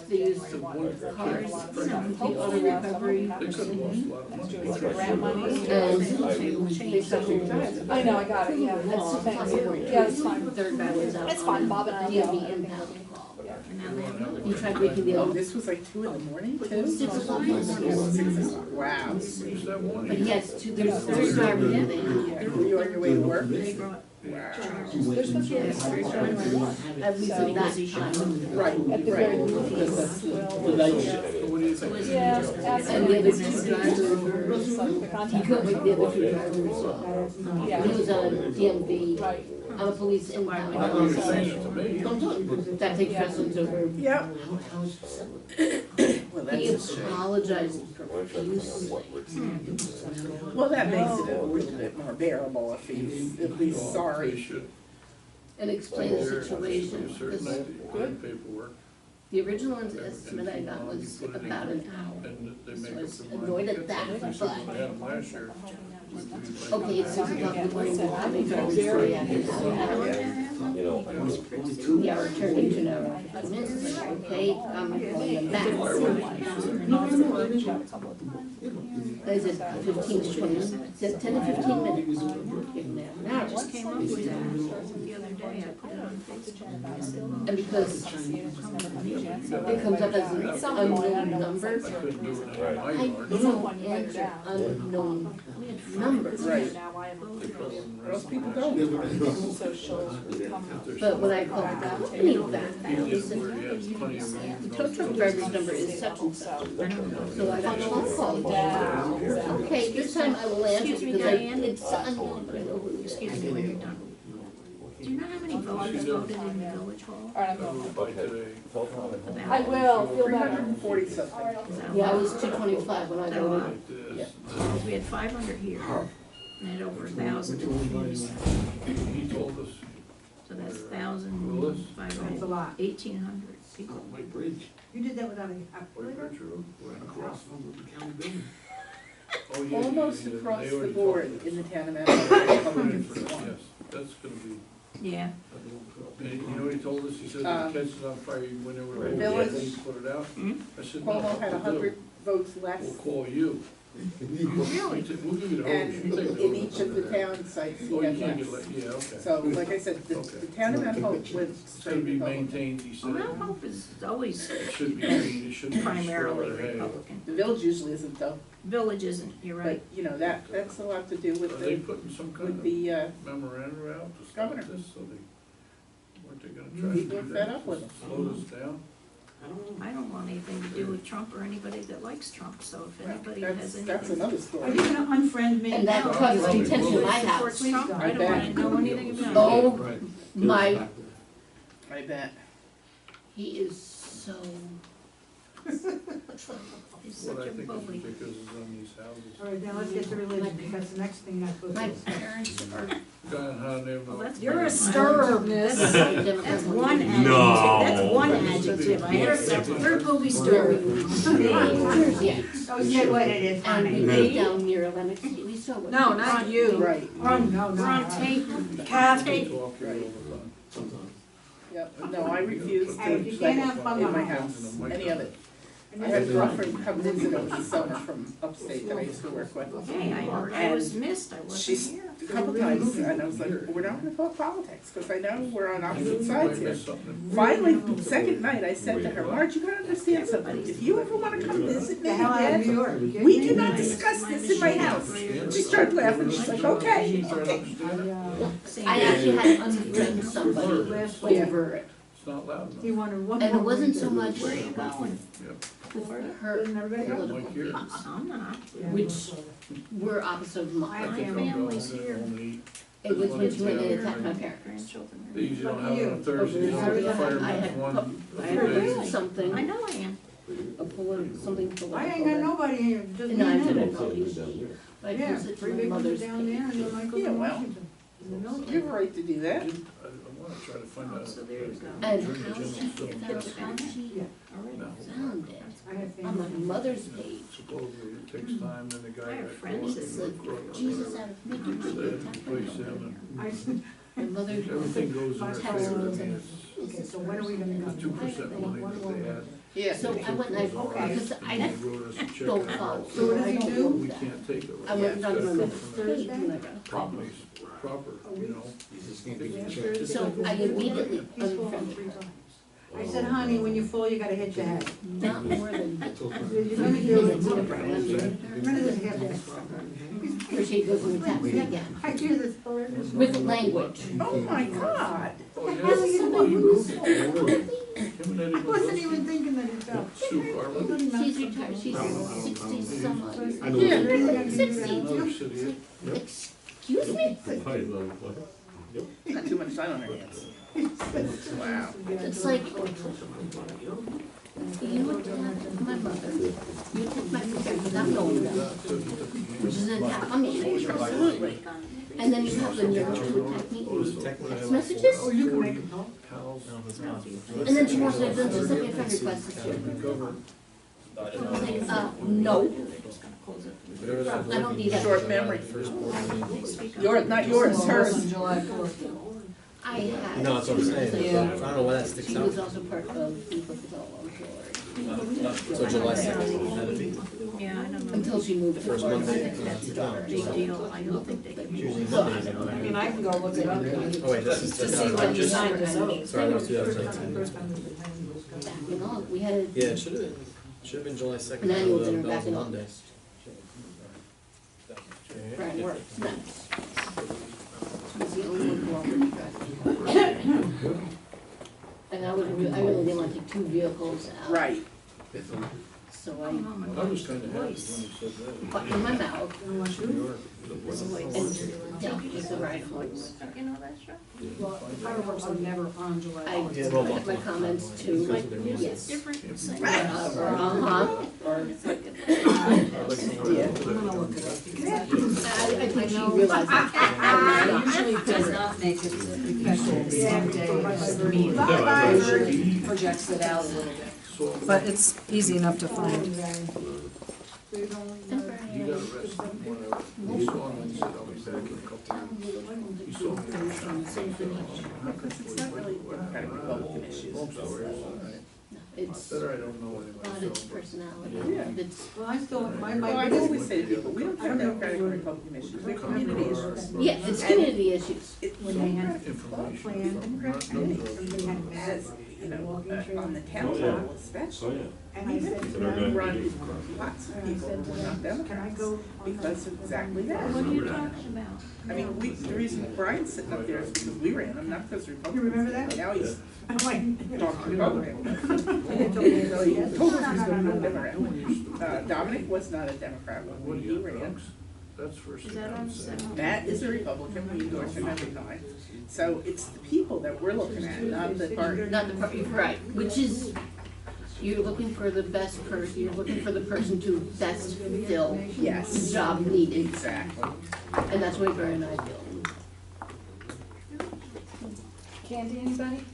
They used the cars, the auto recovery, They could have lost a lot of money. and they took I know, I got it, yeah, that's the thing. Yeah, it's fine. Third guy was out. It's fine, Bob and I will. DMV impound. He tried waking the Oh, old. this was like 2 in the morning, too? 6 o'clock in the morning. Wow. Use that one. But yes, there's 3 drivers in there. Were you on your way to work? At least at that time. Right, At the right. very least, So what do you think? yeah, And the other 2 drivers, it's like the he contact. couldn't wake the other 2 drivers up. Yeah. He was on DMV, Right. on a police impound. You're saying it to me. That takes precedence over. Yep. Well, He that's a shame. apologized profusely. Well, that makes it a little bit more bearable if he's at least They sorry. should. And explain the situation. Be a certain Because idea, good paperwork, the original estimate I got was about an hour. and they So make I up was their mind. annoyed at that, They but, said when they had them last year. okay, it's 6 o'clock in the morning, we'll have a driver's story after this. The hour turned into an hour and 15 minutes, it's like, okay, I'm calling them back. I said 15 to 20 minutes, said 10 to 15 minutes. Give them an hour. Just came up with that the other day, I put it on Facebook. And because it comes up as an unknown number, I couldn't do it in my I yard. don't answer unknown numbers. Right. Most people don't. But when I called the company back, He they did said, where he has plenty of room. the tow truck driver's number is such and such. So I got a phone call. Okay, this time I will answer Excuse me, because Diane. it's unknown, but I know who it is. Excuse me when you're done. Do you know how many voters voted in the village hall? All right, I'm going. By today. I will, feel better. 340 something. Yeah, I was 225 when I voted. Like this. Because we had 500 here, and had over 1,000 in the community center. He told us, So that's 1,000, Willis. 500, 1,800 people. my bridge, You did that without a White calculator? Ridge Road, right across from the county building. Oh, yeah, Almost yeah, across they the already board talked in the to us. town of Mount. Yes, that's gonna be, Yeah. and you know what he told us, he said, if it catches on fire, whenever we Village. put it out. Hmm? I said, no, Cuomo had we'll do. 100 votes less, We'll call you. Really? We'll give you the and hose, you take the in hose. each of the town sites, he Oh, you had can't get, less. yeah, okay. So, like I said, the Okay. town of Mount Hope went It's gonna straight be Republican. maintained, he said. Well, Mount Hope is always It should be, it shouldn't be primarily destroyed, hey. Republican. The village usually isn't though, Village isn't, you're but, right. you know, that's a lot to do Are with they the, putting some kind with of the, memorandum out to stop governor. this, so they, weren't they gonna try to People are do fed that, up with to slow this down? I don't want anything to do with Trump or anybody that likes Trump, so if anybody has that's anything. another Are story. you gonna unfriend me? And that causes contention in my house. Supports Trump, I don't bet. wanna know anything about it. Oh, Right. my, I bet. he is so, He's What such I a think is bully. ridiculous is on these houses. All right, now let's get to religion, that's the next thing that's my supposed to. parents are. Guy how they Well, that's You're a pretty stirrer, much- miss. That's one adjective, that's one adjective, I heard that, third movie star. Yeah. Okay, what it is, And we honey. lived down near Lenox, we saw what. No, not you. Right, Run, no, We're on no. tape, Kathy. tape. Talk here all Right. the time. yep, no, I refuse to, Hey, if you can't have fun in my on house, any of it. I had a girlfriend come visit over the summer from upstate that I used to work with. Hey, I heard I was missed, I She's wasn't here. a couple times, and I was like, we're not gonna talk politics, because I know we're on opposite sides here. Finally, the second night, I said to her, Marge, you gotta understand something, if you ever wanna come visit me The hell out of New again, York. we do not discuss this in my house. She started laughing, she's like, okay, okay. I actually had to unfriend somebody over it. It's not loud enough. He wanted one And it more wasn't week. so much Where are you going? her Doesn't everybody go? political Like here. views, I'm not. which were opposite of I mine. have Don't go, families they here. only- It was when she went and attacked my parents. Grandchildren. They usually don't have it on Over Thursdays, the the I had fireman's one. I a had few days. posted something, I know I am. something political. I ain't got nobody here, just And me I and did him. it. I Yeah, posted to three my big ones mother's down there and page. then I go Yeah, to well. Washington. In the military. You have a right to do that. I wanna try to find out. So there you go. And During the how general she civil found service, Yeah. Already. found it I have on my family. mother's page. supposedly it takes time, then the I guy have got friends caught, It's he like got caught, Jesus whatever. out of Mickey. They had to replace him, I, My mother. everything goes in their tells favor, I me mean, okay, so when are we gonna go? it's 2% money that they had. Yeah. So I went and I, because And I they wrote us a check don't and follow. all. So what does he do? We can't take it. I went It's down to gotta my come mother's from page and I got a call. companies proper, you know. So I immediately He's fallen unfriended 3 her. times. I said, honey, when you fall, you gotta hit your head. Not more than You're gonna do it. You're gonna just hit it. Here she goes and attacks me again, I hear this hilarious. with language. Oh, my God. Oh, yeah. How are you Somebody doing? who's Him and Eddie I wasn't Mazoski, even thinking that he fell. Sue Garland, She's retired, she's 60 some odd. Yeah. 60. another city. Excuse me? Got too much time on her hands. Wow. It's like, you attack my mother, you attack my sister without knowing them, which is an attack on me, absolutely. And then you have the nerve to attack me in text messages, Oh, you can make a call. Pals, and then she wants to send me a friend request this year. recover. No. I don't need that. Short memory. Yours, not yours, hers. July 4th. I had. No, that's what I'm saying. Yeah. I don't know why that sticks She out. was also part of the Football So July 6th. Yeah, I don't know. until she moved to First Florida. Monday. That's a big deal. I don't think they can. Usually Mondays, I know. I mean, I can go look it up. Oh wait, this is, To that's see not, when I'm you just, signed this out. sorry, that was 2019. Back in August, we had Yeah, it should have been July 2nd. an annual That dinner was back in Monday. August. Brian worked, nice. He's the only one who offered to drive. And I really didn't want to take 2 vehicles out. Right. So I was kinda happy when he said that. I, in my mouth, New York. and dealt with the ride home. You know that show? Well, fireworks are never on July I 4th. had my comments to, yes. Different. Or, or, Yeah. I'm gonna look it up because I think she realized that. usually does not make it effective the same day as the meeting. Bye-bye. Usually projects it out a little bit. But it's easy enough to find. He got arrested, whatever. He saw me and said, I'll be back in a couple of weeks. He saw me in the shop. Because it's not really Democratic Republican issues. Long story, It's better I don't know not anyway, its so. personality, it's, Well, I still, my Well, I biggest, always say to people, we don't have Democratic and Republican issues, we have community issues. yeah, it's community issues. when they had Information plan, from not everybody had As, maps. you know, on the town level especially. And I said to them, Run lots of people who are not can I Democrats go? because of exactly that. What are you talking about? I mean, the reason Brian's sitting up there is because we ran him, not because Republicans. You remember that? Now he's I'm like, talking Republican. and they told me, So he told us he's no, gonna no, be a no, Democrat. Dominic was not a Democrat What when do he you have, ran. drugs? That's first Is thing that I on would say. Senate? Matt is a Republican, we endorse him every time. So it's the people that we're looking at, not the party. Not the party, right, which is, you're looking for the best person, you're looking for the person to best fill the Yes, job needed, exactly. and that's what Barry and I feel. Candy, anybody?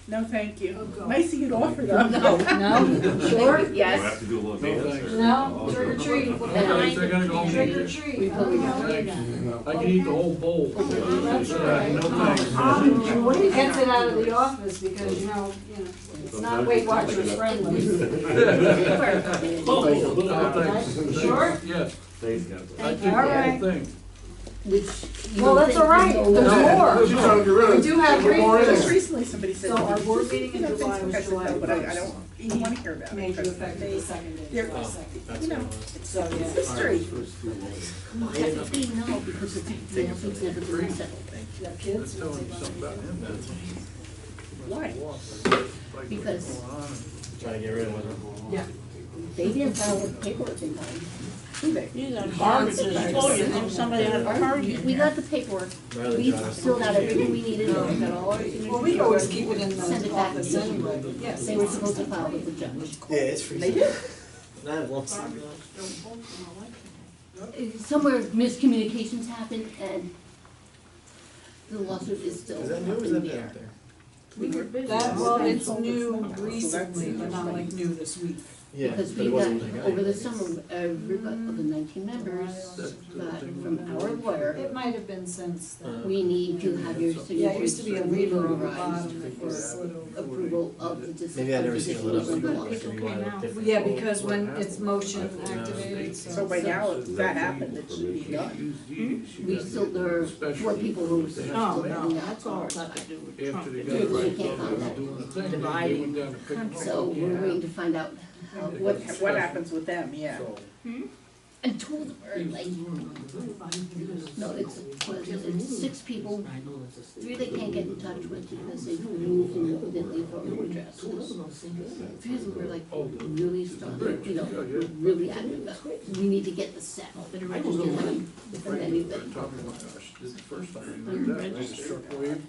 No, thank you. Oh, God. Nice of you to offer them. No? Sure? Yes. to do a little thanks. No? Trick or treat. They're gonna go home. Trick or treat. Thanks. I can eat the whole bowl. No thanks. He gets it out of the office because, you know, it's not Weight Watchers friendly. No thanks. Sure? Yes. I Thank took you. the All right. whole thing. which you Well, would that's think all right, would go there's with- more. She's trying to get rid of We do have Put more in Just there. recently, somebody said. So our board "Did meeting you in know July Facebook?" was I said, July "No, but I 1st. don't even wanna hear about it. Made you because effective the second day They're, of July 2nd. you know, So, yeah. it's history. Well, technically, no, because it's, the thing's never been settled. You have kids? Let's tell him something about him then. Why? Like Because- what's going on. Try to get rid of it. Yeah. They didn't file the paperwork in time. Do they? These are garbage, I told you, there's somebody had a card in We there. got the paperwork, Riley we got us. filled out everything we needed, and we got all our signatures. Well, we always keep it in Send the it back office to you. anyway, but yes. They were supposed to file with the judge. Yeah, it's free. They did? Not once. Somewhere miscommunications happened, and the lawsuit is still Is that new up or is in that the been air. out there? We were busy. That, well, it's new recently, but not like new this week. Yeah, Because but we it got, wasn't like over the summer, everybody, of the 19 members, got from our lawyer, It might have been since then. we need to have your signatures. Yeah, it used to be a lever on the notarized bottom that for was slid over. approval of the dis- Maybe I never of the seen it lit up. decision of the lawsuit. People came out. Yeah, because when it's motion activated, So by now, if that happened, it should be done. We still, there are 4 people who are still Oh, living no, out that's all our got to side. do with Trump. After they It got was They right, can't they find were out. doing the thing, they Dividing went down to pick them up. So we're waiting to find out how, What happens with them, yeah. So, and 2 of them are like, no, it's 6 people, 3 they can't get in touch with because they've moved within the authority address. 3 of them are like really starting, you know, really active about, we need to get the set, but I just didn't defend anything. top of my gosh, this is the first time he did that, they just struck wave,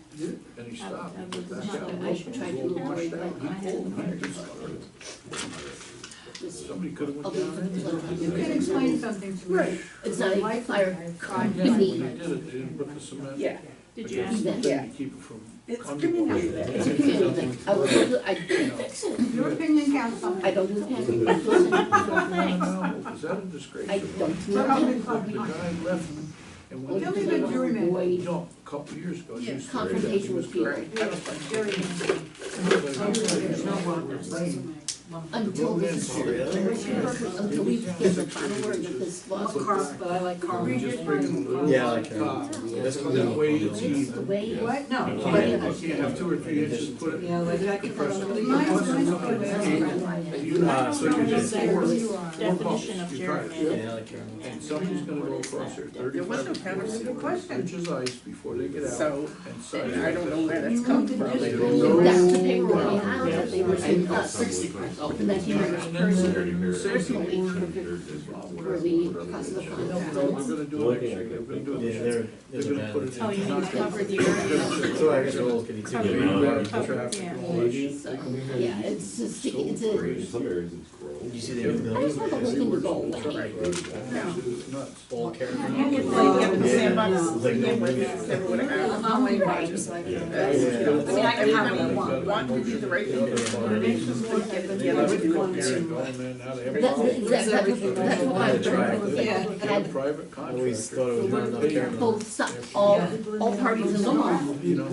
and he stopped, and went back out. I should try to avoid like I had in the fire Somebody could have went Other down things there. like- You can explain something to me. Right. It's not a Life fire. crime. Yeah, when they did it, they didn't put the cement. Yeah, Did you ask? Event. Yeah. To keep it from. it's under- community It's a event. community thing. I was, I didn't fix it. Your opinion counts on I don't do the panic. Listen, No, is that a disgrace? I don't The know. guy left and went. Tell me the jury member. Avoid No, a couple of years ago. he used to- confrontation with people until this is, until we get the final word that this Well, lawsuit. Carl, but I like Carl. Just bring them. Yeah, I like her. That's that way it's The even. way, What? No. You can't have 2 or 3 inches, put it. Yeah, like that. So you just force Definition of you try it. gerrymander. Yeah, I like her. And somebody's gonna go across there, There was no 35 counter. inches ice before they get out So, and size. I don't know where that's coming from. that's the paperwork we have that they were sent us, the 19 members personally, for the cost of the They're fund. gonna do it next year, they're gonna do it Yeah, this year. there's They're a gonna put bad. it in. Oh, you mean concrete. cover the area? So I guess we're all kitty too. Cover, Yeah. cover, Traffic. yeah. So, yeah, it's just, it's a, You see the new building? I just want the whole thing to go away. It's nuts. All character. Like, in the sandbox, It's like again, no with movie. never would have happened. I'm waiting for you, so I can. I mean, I can have one to do the right thing, but get the other to do it. That's exactly, that's what I had Private Always contractor. thought it was not enough character. both sides, all parties involved You know,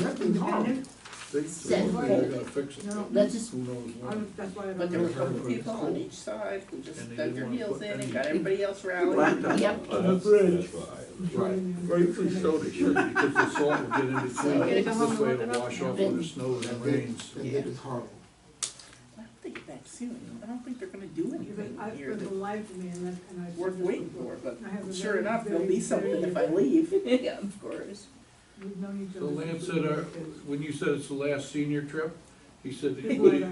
they said, they're gonna fix it. let's just, Who knows when. But there were a couple of people on each side who just dug their heels in and got everybody else rallied. yep. On the bridge. Right, rightfully so they should, because the salt will get in between, So you're gonna go home this and way look it it'll up? wash off when it snows and rains. Yeah. I don't think that soon, I don't think they're gonna do anything here that's worth waiting for, but sure enough, there'll be something if I leave. Yeah, of course. So Lance said, when you said it's the last senior trip, he said,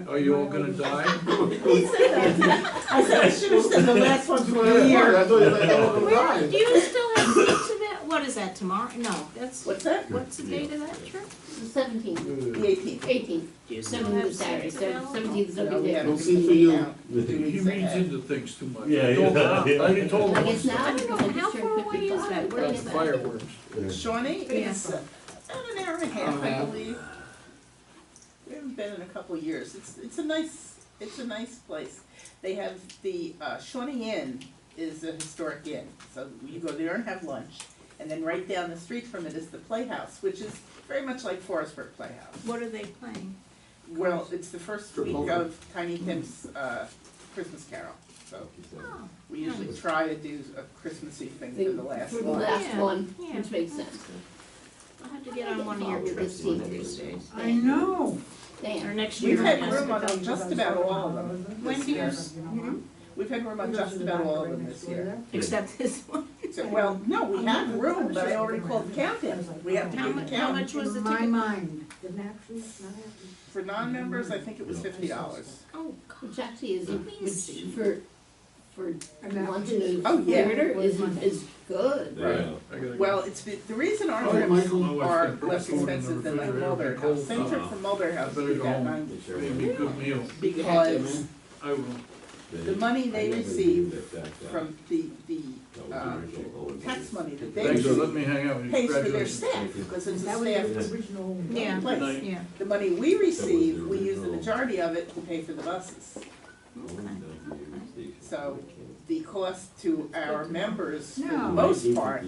are you all gonna die? He said that. I said, I should have said the last one for the year. Where, do you still have seats in that? What is that, tomorrow? No, that's, What's that? what's the date of that trip? The 17th, The 18th. 18th, Do you still 17th have is Saturday, seats available? 17th is gonna No, be we there. haven't completely out. He reads into things too much. Yeah, I told him, yeah. I already told him I once. guess now, I don't know, because I how just turned far away is 55. that? Where That's is that? fireworks. Shawnee, Yeah. it's about an hour and a half, I believe. We haven't been in a couple of years. It's a nice place. They have the Shawnee Inn is a historic inn, so you go there and have lunch. And then right down the street from it is the Playhouse, which is very much like Forestburg Playhouse. What are they playing? Well, it's the first week of Tiny Tim's Christmas Carol. so Oh, we usually try to do a Christmassy thing for the last For the one. last Yeah, one, yeah. which makes sense. I'll have to get on one of your trips one of these days. I know. Or Dan, next year. We've had yes. room on just about all of them When this do year. yours, We've had room on just about all of them this year. except this one? So, well, no, we have room, but I already called the count-in. We have to How do the much, how count. much was the In my ticket? mind, didn't actually, not actually. For non-members, I think it was $50. Oh, which actually is, Let me see. which for lunch and a Oh, yeah. theater is good. Right. Well, it's, the reason our Oh, trips Michael. are less expensive than like Mulder House. Same trip from Mulder House, we got 90. Maybe a good meal. Because I will. the money they receive from the tax money that they Thanks for letting receive me hang out with you. pays for their Congratulations. staff, because it's a That was the staff original. yeah, place. yeah. The money we receive, we use the majority of it to pay for the buses. So the cost to our members, for the No. most part,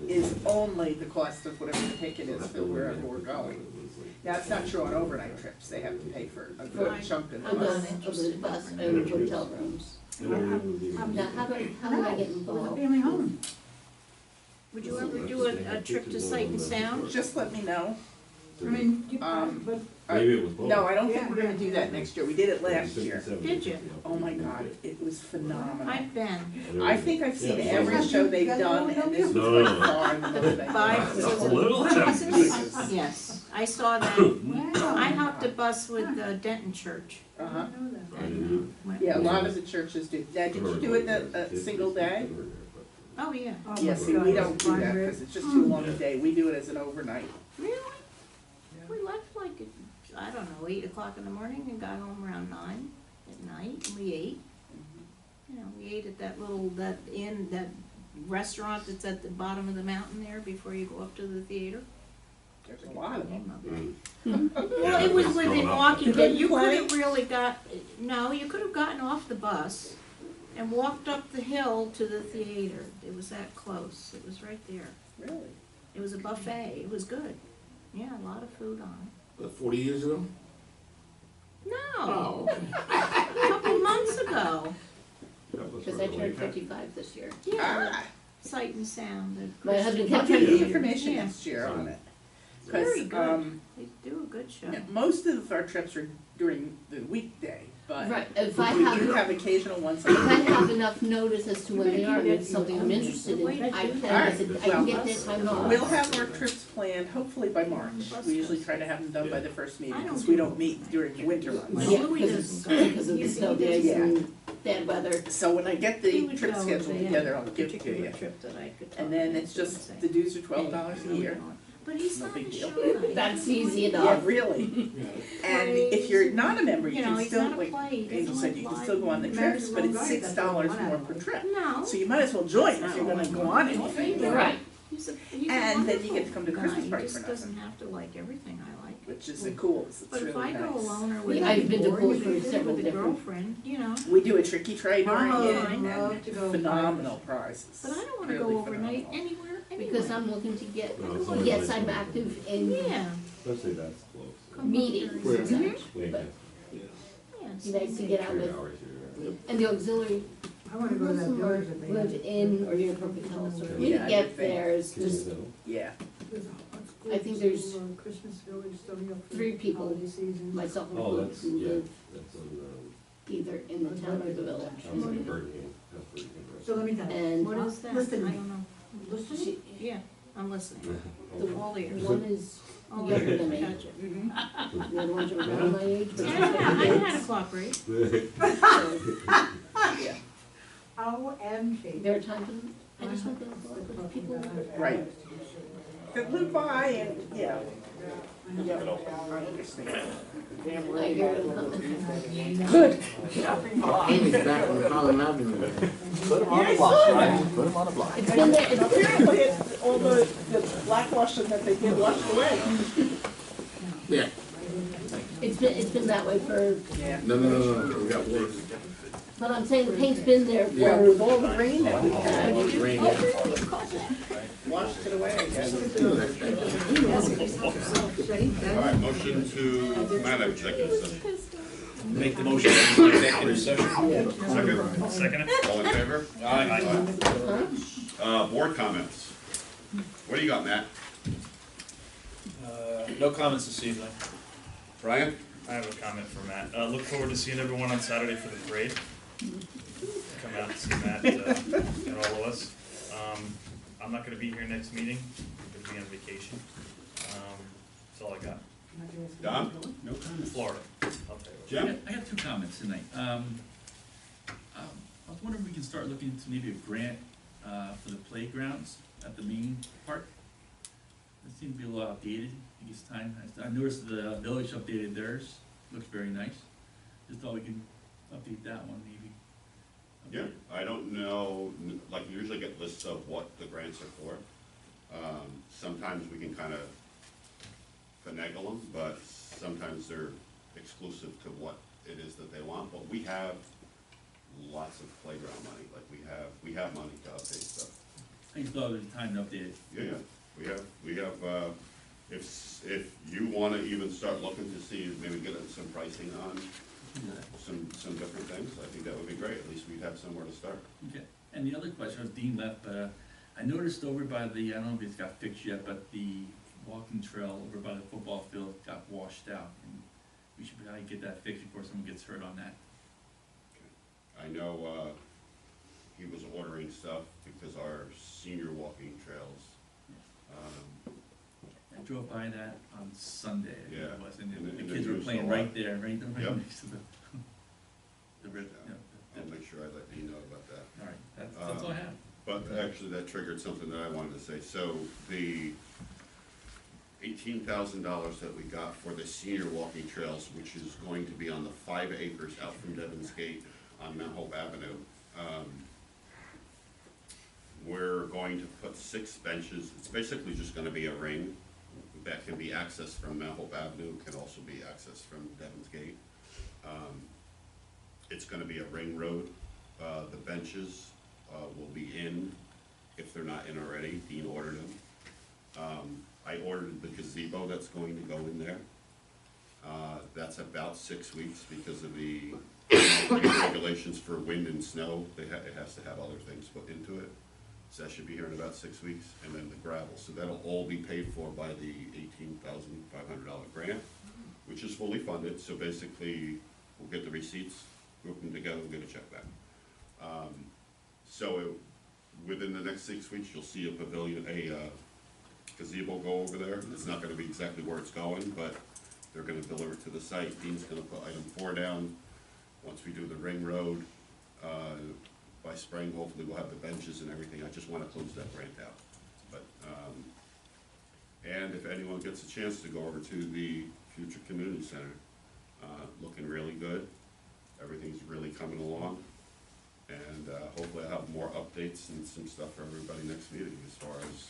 is only the cost of whatever the ticket is for wherever we're going. Now, it's not true on overnight trips, they have to pay for a good chunk of the Of bus. the bus and hotel rooms. Now, how do I get With a involved? family home. Would you ever do a trip to Sight and Sound? Just let me know. I mean, you, Um, but Maybe it was both. No, I don't think we're gonna do that next year, we did it last year. Did you? Oh my God, it was phenomenal. I've been. I think I've seen every show they've done, and this was No, by no. far the most Five, spectacular. little yes, I saw that. wow. I hopped a bus with Denton Church. Uh-huh. And, went- Yeah, a lot of the churches do. Now, did you do it a single day? Oh, yeah. Oh Yeah, my see, God, we it's don't do that, prime rib. because it's just too long a day. We do it as an overnight. Really? We left like, I don't know, 8 o'clock in the morning and got home around 9 at night, and we ate. You know, we ate at that inn, that restaurant that's at the bottom of the mountain there before you go up to the theater. There's a lot of them. Well, it was within walking, Good you play. couldn't really no, you could have gotten off the bus and walked up the hill to the theater. It was that close, it was right there. Really? It was a buffet, it was good. Yeah, a lot of food on it. 40 years ago? No, a couple months ago. Because I turned 55 this year. Yeah, Ah, Sight and Sound. My husband I'll kept give you telling the me. information Yeah. next year on it. Very Because, good. They do a good show. most of our trips are during the weekday, but Right, if we I do have, have occasional ones on if the I weekend. have enough notice as to when they are, and it's something I'm interested in, I can get that time off. We'll have our trips planned hopefully by March. We usually try to have them done by the first meeting, because we don't meet during the winter months. Yeah, because of the snow days and bad weather. So when I get He the would trip go if schedule they had together, a I'll give it to particular you. trip that I could talk And then about, it's I would just, say. the dues are $12 a year. But he's No not big a deal. show night. That's easy Yeah, enough. really. And if you're not a member, you You know, can he's still, not a like play. He Angel doesn't said, like you can live still go on the trips, but it's $6 more per trip. No. So you might as well join if you're gonna go on anything. Right. He's a And then you wonderful get to come to guy. Christmas He party just for doesn't nothing, have to like everything I like. which is the coolest. It's But if really I go nice. alone or with I've been to or pools if for you go several with a different. girlfriend, you know. We do a tricky try during Oh, it I love and to go phenomenal prizes. But I don't wanna Really go overnight phenomenal. anywhere, Because I'm looking to get, No, it's yes, only I'm like- active in Yeah. Especially that's close. Come meetings over and during- such, Wait, but Yeah, it's nice to get out 3 with, hours here. and the auxiliary, I wanna go to that village that they live have. in or near Perfect Health, so for me Yeah, to I get would think. there is just, Yeah. There's a I think there's school, Christmas village starting up for 3 people, holiday season. myself Oh, included, that's, who yeah, live that's on, either in the town or the village. sounds like Birmingham, that's Birmingham. So let me tell you. And What is that? I Listen to me. don't know. Listen. she, Yeah, I'm listening. the All ears. one is Oh, younger than me, gotcha. Mhm. the other ones are around my age, but Yeah, she's got I know how to kids. cooperate. Yeah. OMG. There are times when I just want to go with people. Right. That live by and, yeah. Yeah, I understand. I hear them coming. Good. Amy's back from Harlem Avenue. Put him on the block, right? Put him on the block. It's been there, it's, Apparently, all the black washing that they did washed away. Yeah. it's been that way for, Yeah. No, we got worse. but I'm saying the paint's been there for. Well, with all the rain that we had, It was raining. washed it away, I guess. All right, motion to come out of executive session. Make the motion for executive session. Second it? All in favor? Aye. Board comments. What do you got, Matt? No comments this evening. Brian? I have a comment for Matt. Look forward to seeing everyone on Saturday for the parade. Come out and see Matt, and all of us. I'm not gonna be here next meeting, I'm gonna be on vacation. That's all I got. Don? No comments. Florida. I'll tell you what. Jim? I got two comments tonight. I was wondering if we can start looking into maybe a grant, for the playgrounds at the main park. It seemed to be a little outdated, I think it's time. I noticed the village updated theirs, looks very nice. Just thought we could update that one maybe. Yeah, I don't know, like, we usually get lists of what the grants are for. Sometimes we can kind of finagle them, but sometimes they're exclusive to what it is that they want. But we have lots of playground money, like we have money to update stuff. I just thought it was time to update it. Yeah, we have, if you wanna even start looking to see, maybe get some pricing on some different things, I think that would be great, at least we'd have somewhere to start. Okay, and the other question was Dean left, but I noticed over by the, I don't know if it's got fixed yet, but the walking trail over by the football field got washed out. And we should probably get that fixed before someone gets hurt on that. I know, he was ordering stuff because our senior walking trails, I drove by that on Sunday, I think Yeah, it was, and and the they kids were used playing a lot. right there, right Yep. next to the river, I'll make sure I let you know about that. All right, that's all I have. But actually, that triggered something that I wanted to say. So the $18,000 that we got for the senior walking trails, which is going to be on the 5 acres out from Devon's Gate on Mount Hope Avenue, we're going to put 6 benches. It's basically just gonna be a ring that can be accessed from Mount Hope Avenue, can also be accessed from Devon's Gate. It's gonna be a ring road. The benches will be in, if they're not in already. Dean ordered them. I ordered the gazebo that's going to go in there. That's about 6 weeks because of the regulations for wind and snow. It has to have other things put into it. So that should be here in about 6 weeks, and then the gravel. So that'll all be paid for by the $18,500 grant, which is fully funded. So basically, we'll get the receipts, group them together, and get a check back. Within the next 6 weeks, you'll see a pavilion, a gazebo go over there. It's not gonna be exactly where it's going, but they're gonna deliver it to the site. Dean's gonna put item 4 down. Once we do the ring road, by spring, hopefully we'll have the benches and everything. I just wanna close that grant out. But, and if anyone gets a chance to go over to the future community center, looking really good. Everything's really coming along. And, hopefully I'll have more updates and some stuff for everybody next meeting as far as,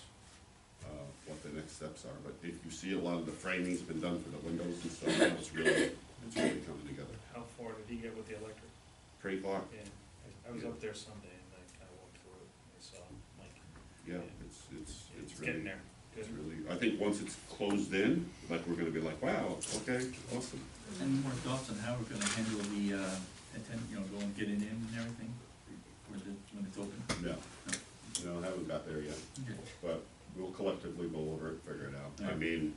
what the next steps are. But if you see, a lot of the framing's been done for the windows and stuff, it's really coming together. How far did he get with the electric? Pretty far. Yeah, I was up there Sunday and I kinda walked through it and I saw Mike. Yeah, it's really. Getting there. Good. It's really, I think once it's closed in, like, we're gonna be like, wow, okay, awesome. Any more thoughts on how we're gonna handle the, go and get it in and everything, when it's open? No, I haven't got there yet, Okay. but we'll collectively go over it, figure it out. I Alright. mean,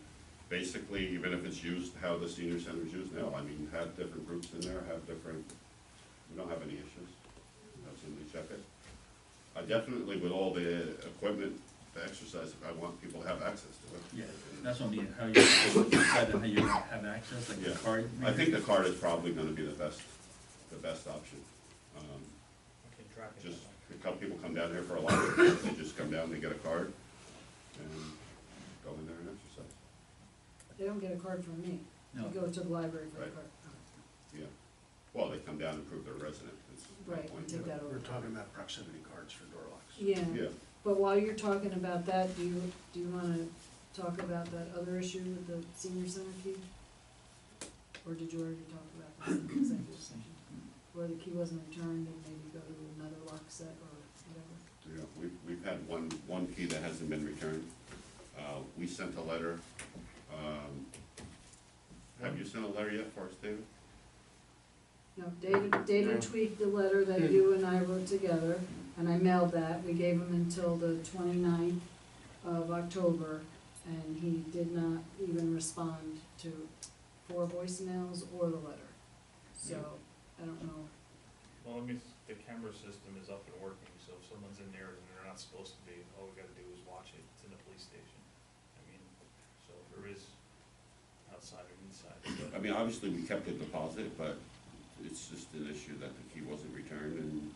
basically, even if it's used how the senior center's used now, I mean, have different groups in there, we don't have any issues. Absolutely check it. I definitely, with all the equipment, the exercise, I want people to have access to it. Yeah, that's what I mean, how you decide on how you have access, like the Yeah. card? I think the card is probably gonna be the best option. Okay, track it. Just, a couple people come down here for a lot, they just come down, they get a card, and go in there and exercise. They don't get a card from me. No. You go to the library for a Right. card. Yeah, well, they come down and prove they're resident, that's my Right, point. you take that over. We're talking about proximity cards for door locks. Yeah, Yeah, but while you're talking about that, do you wanna talk about that other issue with the senior center key? Or did you already talk about that in the executive session? Where the key wasn't returned and maybe go to another lock set or whatever? yeah, we've had one key that hasn't been returned. We sent a letter, have you sent a letter yet for us, David? No, David tweaked the letter that you and I wrote together, and I mailed that. We gave him until the 29th of October, and he did not even respond to 4 voicemails or the letter. So, I don't know. Well, I mean, the camera system is up and working, so if someone's in there and they're not supposed to be, all we gotta do is watch it, it's in the police station. I mean, so if there is outside or inside, but I mean, obviously, we kept the deposit, but it's just an issue that the key wasn't returned and,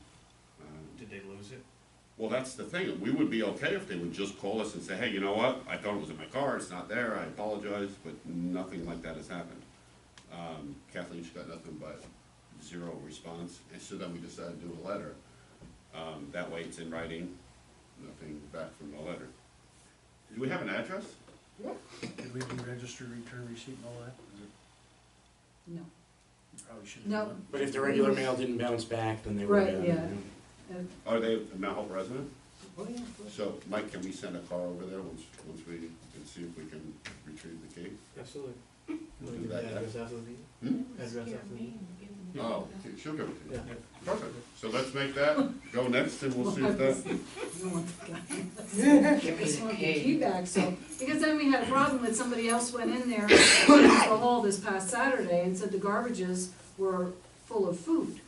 did they lose it? well, that's the thing. We would be okay if they would just call us and say, hey, you know what? I thought it was in my car, it's not there, I apologize, but nothing like that has happened. Kathleen's got nothing but 0 response, and so then we decided to do a letter. That way it's in writing, nothing back from the letter. Do we have an address? Did we do registered return receipt and all that? Is it- No. You probably should have No. done But if the regular mail didn't bounce back, then they would Right, have. yeah. Are they a Mount Hope resident? Oh, yeah, of course. So, Mike, can we send a car over there once we can see if we can retrieve the key? Absolutely. We'll do Give that, the yeah. address after the meeting? Hmm? Address after the meeting? Oh, okay, she'll give it to you. Yeah. Perfect. So let's make that go next and we'll see if that, You want the just want the key back, so, because then we had a problem that somebody else went in there to the hall this past Saturday and said the garbages were full of food.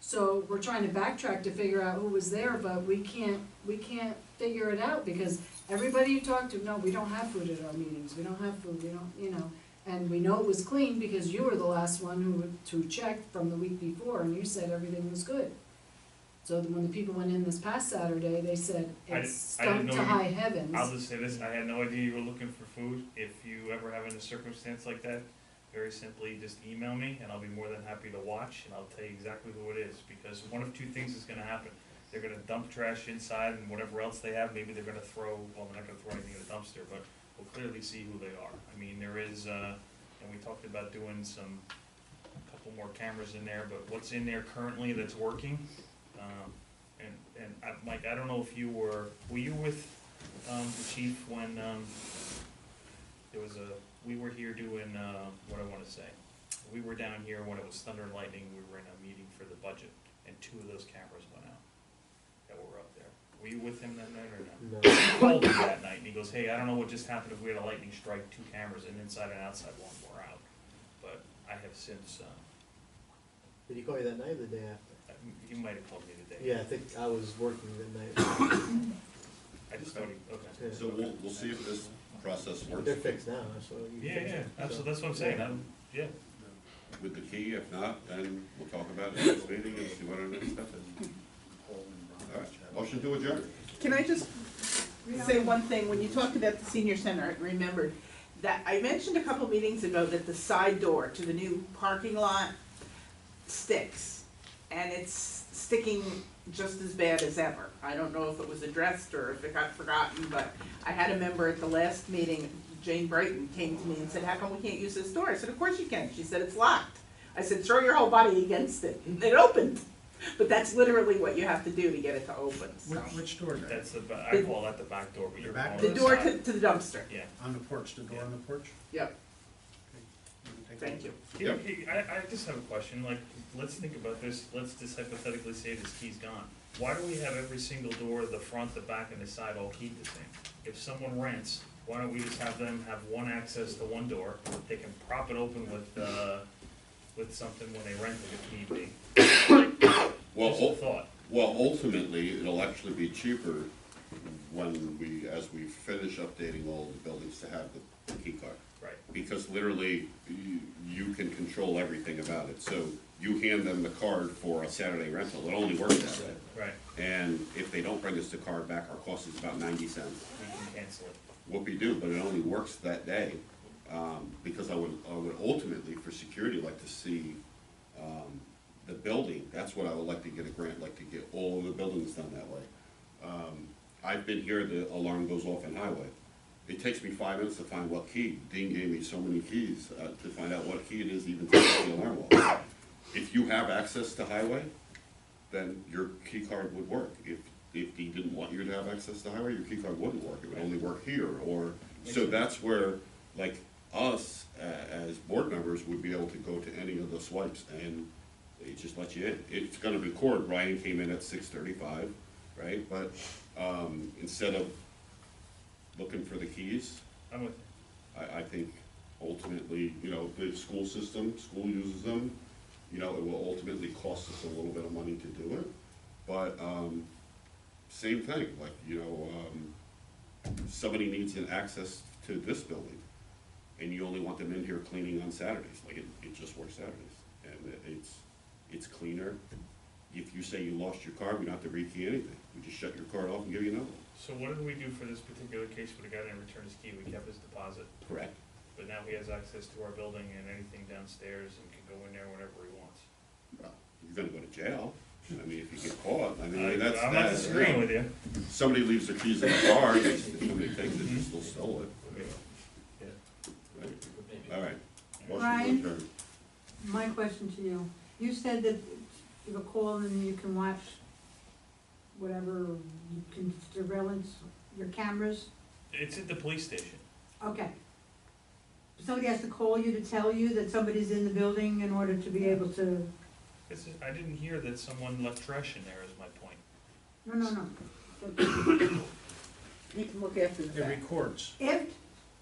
So we're trying to backtrack to figure out who was there, but we can't figure it out because everybody you talk to, no, we don't have food at our meetings, we don't have food, we don't, you know. And we know it was clean because you were the last one to check from the week before and you said everything was good. So when the people went in this past Saturday, they said I it's didn't stunk know to you- high heavens. I'll just say this, I had no idea you were looking for food. If you ever have in a circumstance like that, very simply, just email me and I'll be more than happy to watch and I'll tell you exactly who it is. Because one of 2 things is gonna happen. They're gonna dump trash inside and whatever else they have, maybe they're gonna throw, well, they're not gonna throw anything in the dumpster, but we'll clearly see who they are. I mean, there is, and we talked about doing a couple more cameras in there, but what's in there currently that's working, Mike, I don't know if were you with, the chief when, we were here doing, what I wanna say. We were down here when it was thunder and lightning, we were in a meeting for the budget, and 2 of those cameras went out that were up there. Were you with him that night or no? No. He called me that night and he goes, hey, I don't know what just happened if we had a lightning strike, 2 cameras, and inside and outside one were out. But I have since, Did he call you that night or the day after? he might have called me today. Yeah, I think I was working that night. I just thought he, okay. Yeah. so we'll see if this process works. They're fixed now, so you Yeah, fixed yeah, it, that's, so. that's what I'm saying, yeah. With the key, if not, then we'll talk about it next meeting and see what our next step is. All right, motion to adjourn. Can I just say one thing? When you talked about the senior center, I remembered that I mentioned a couple meetings ago that the side door to the new parking lot sticks. And it's sticking just as bad as ever. I don't know if it was addressed or if it got forgotten, but I had a member at the last meeting, Jane Brighton, came to me and said, how come we can't use this door? I said, of course you can. She said, it's locked. I said, throw your whole body against it. And it opened. But that's literally what you have to do to get it to open, so. Which door is that? That's I call that the back door, but The you're back calling The it door side. to the dumpster. Yeah. On the porch, the door on the porch? Yep, Okay. thank you. Yep. I just have a question, like, let's think about this, let's just hypothetically say this key's gone. Why do we have every single door, the front, the back, and the side all keyed the same? If someone rents, why don't we just have them have one access to one door, they can prop it open with something when they rent it if need be? Just a thought. Well, ultimately, it'll actually be cheaper as we finish updating all the buildings to have the key card. Right. Because literally, you can control everything about it. So you hand them the card for a Saturday rental, it only works that way. Right, And if they don't bring us the card back, our cost is about 90 cents. we can cancel it. What we do, but it only works that day. Because I would ultimately, for security, like to see the building. That's what I would like to get a grant, like to get all of the buildings done that way. I've been here, the alarm goes off in highway. It takes me 5 minutes to find what key. Dean gave me so many keys to find out what key it is even to set the alarm off. If you have access to highway, then your key card would work. If he didn't want you to have access to highway, your key card wouldn't work. It would only work here, or, so that's where, like, us, as board members, would be able to go to any of the swipes, and they just let you in. It's gonna record, Ryan came in at 6:35, right? But, instead of looking for the keys, I'm with you. I think ultimately, you know, the school system, school uses them, you know, it will ultimately cost us a little bit of money to do it. But, same thing, like, you know, somebody needs an access to this building, and you only want them in here cleaning on Saturdays, like, it just works Saturdays. And it's cleaner. If you say you lost your card, we don't have to rekey anything, we just shut your card off and give you another one. So what did we do for this particular case with the guy that returned his key? We kept his deposit, Correct. but now he has access to our building and anything downstairs and can go in there whenever he wants. Well, you're gonna go to jail, I mean, if you get caught, I mean, that's. I'm not disagreeing with you. Somebody leaves their keys in the car, if somebody takes it, they still stole it. Right. All right. Motion to Ryan? adjourn. My question to you, you said that you have a call and you can watch whatever, you can surveillance your cameras, It's at the police station. okay. Somebody has to call you to tell you that somebody's in the building in order to be able to, I didn't hear that someone left trash in there, is my point. no. You can look after the It fact. records. If,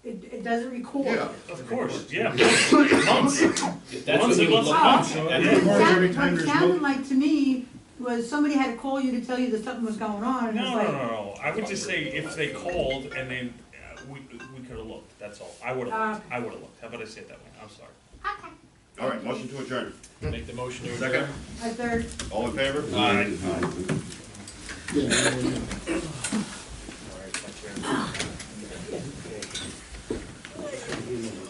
it doesn't record. Yeah. Of course, yeah. Months. That's Months what and we months look and months. So at. it records every What time it there's sounded no, like to me was somebody had to call you to tell you that something was going on, and it's No, like. no. I would just say if they called and they, we could have looked, that's all. I would have looked. I would have looked. How about I say it that way? I'm sorry. All right, motion to adjourn. Make the motion to Second. adjourn. A third. All in favor? Aye. All right, catch you.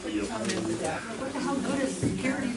What the hell good is security?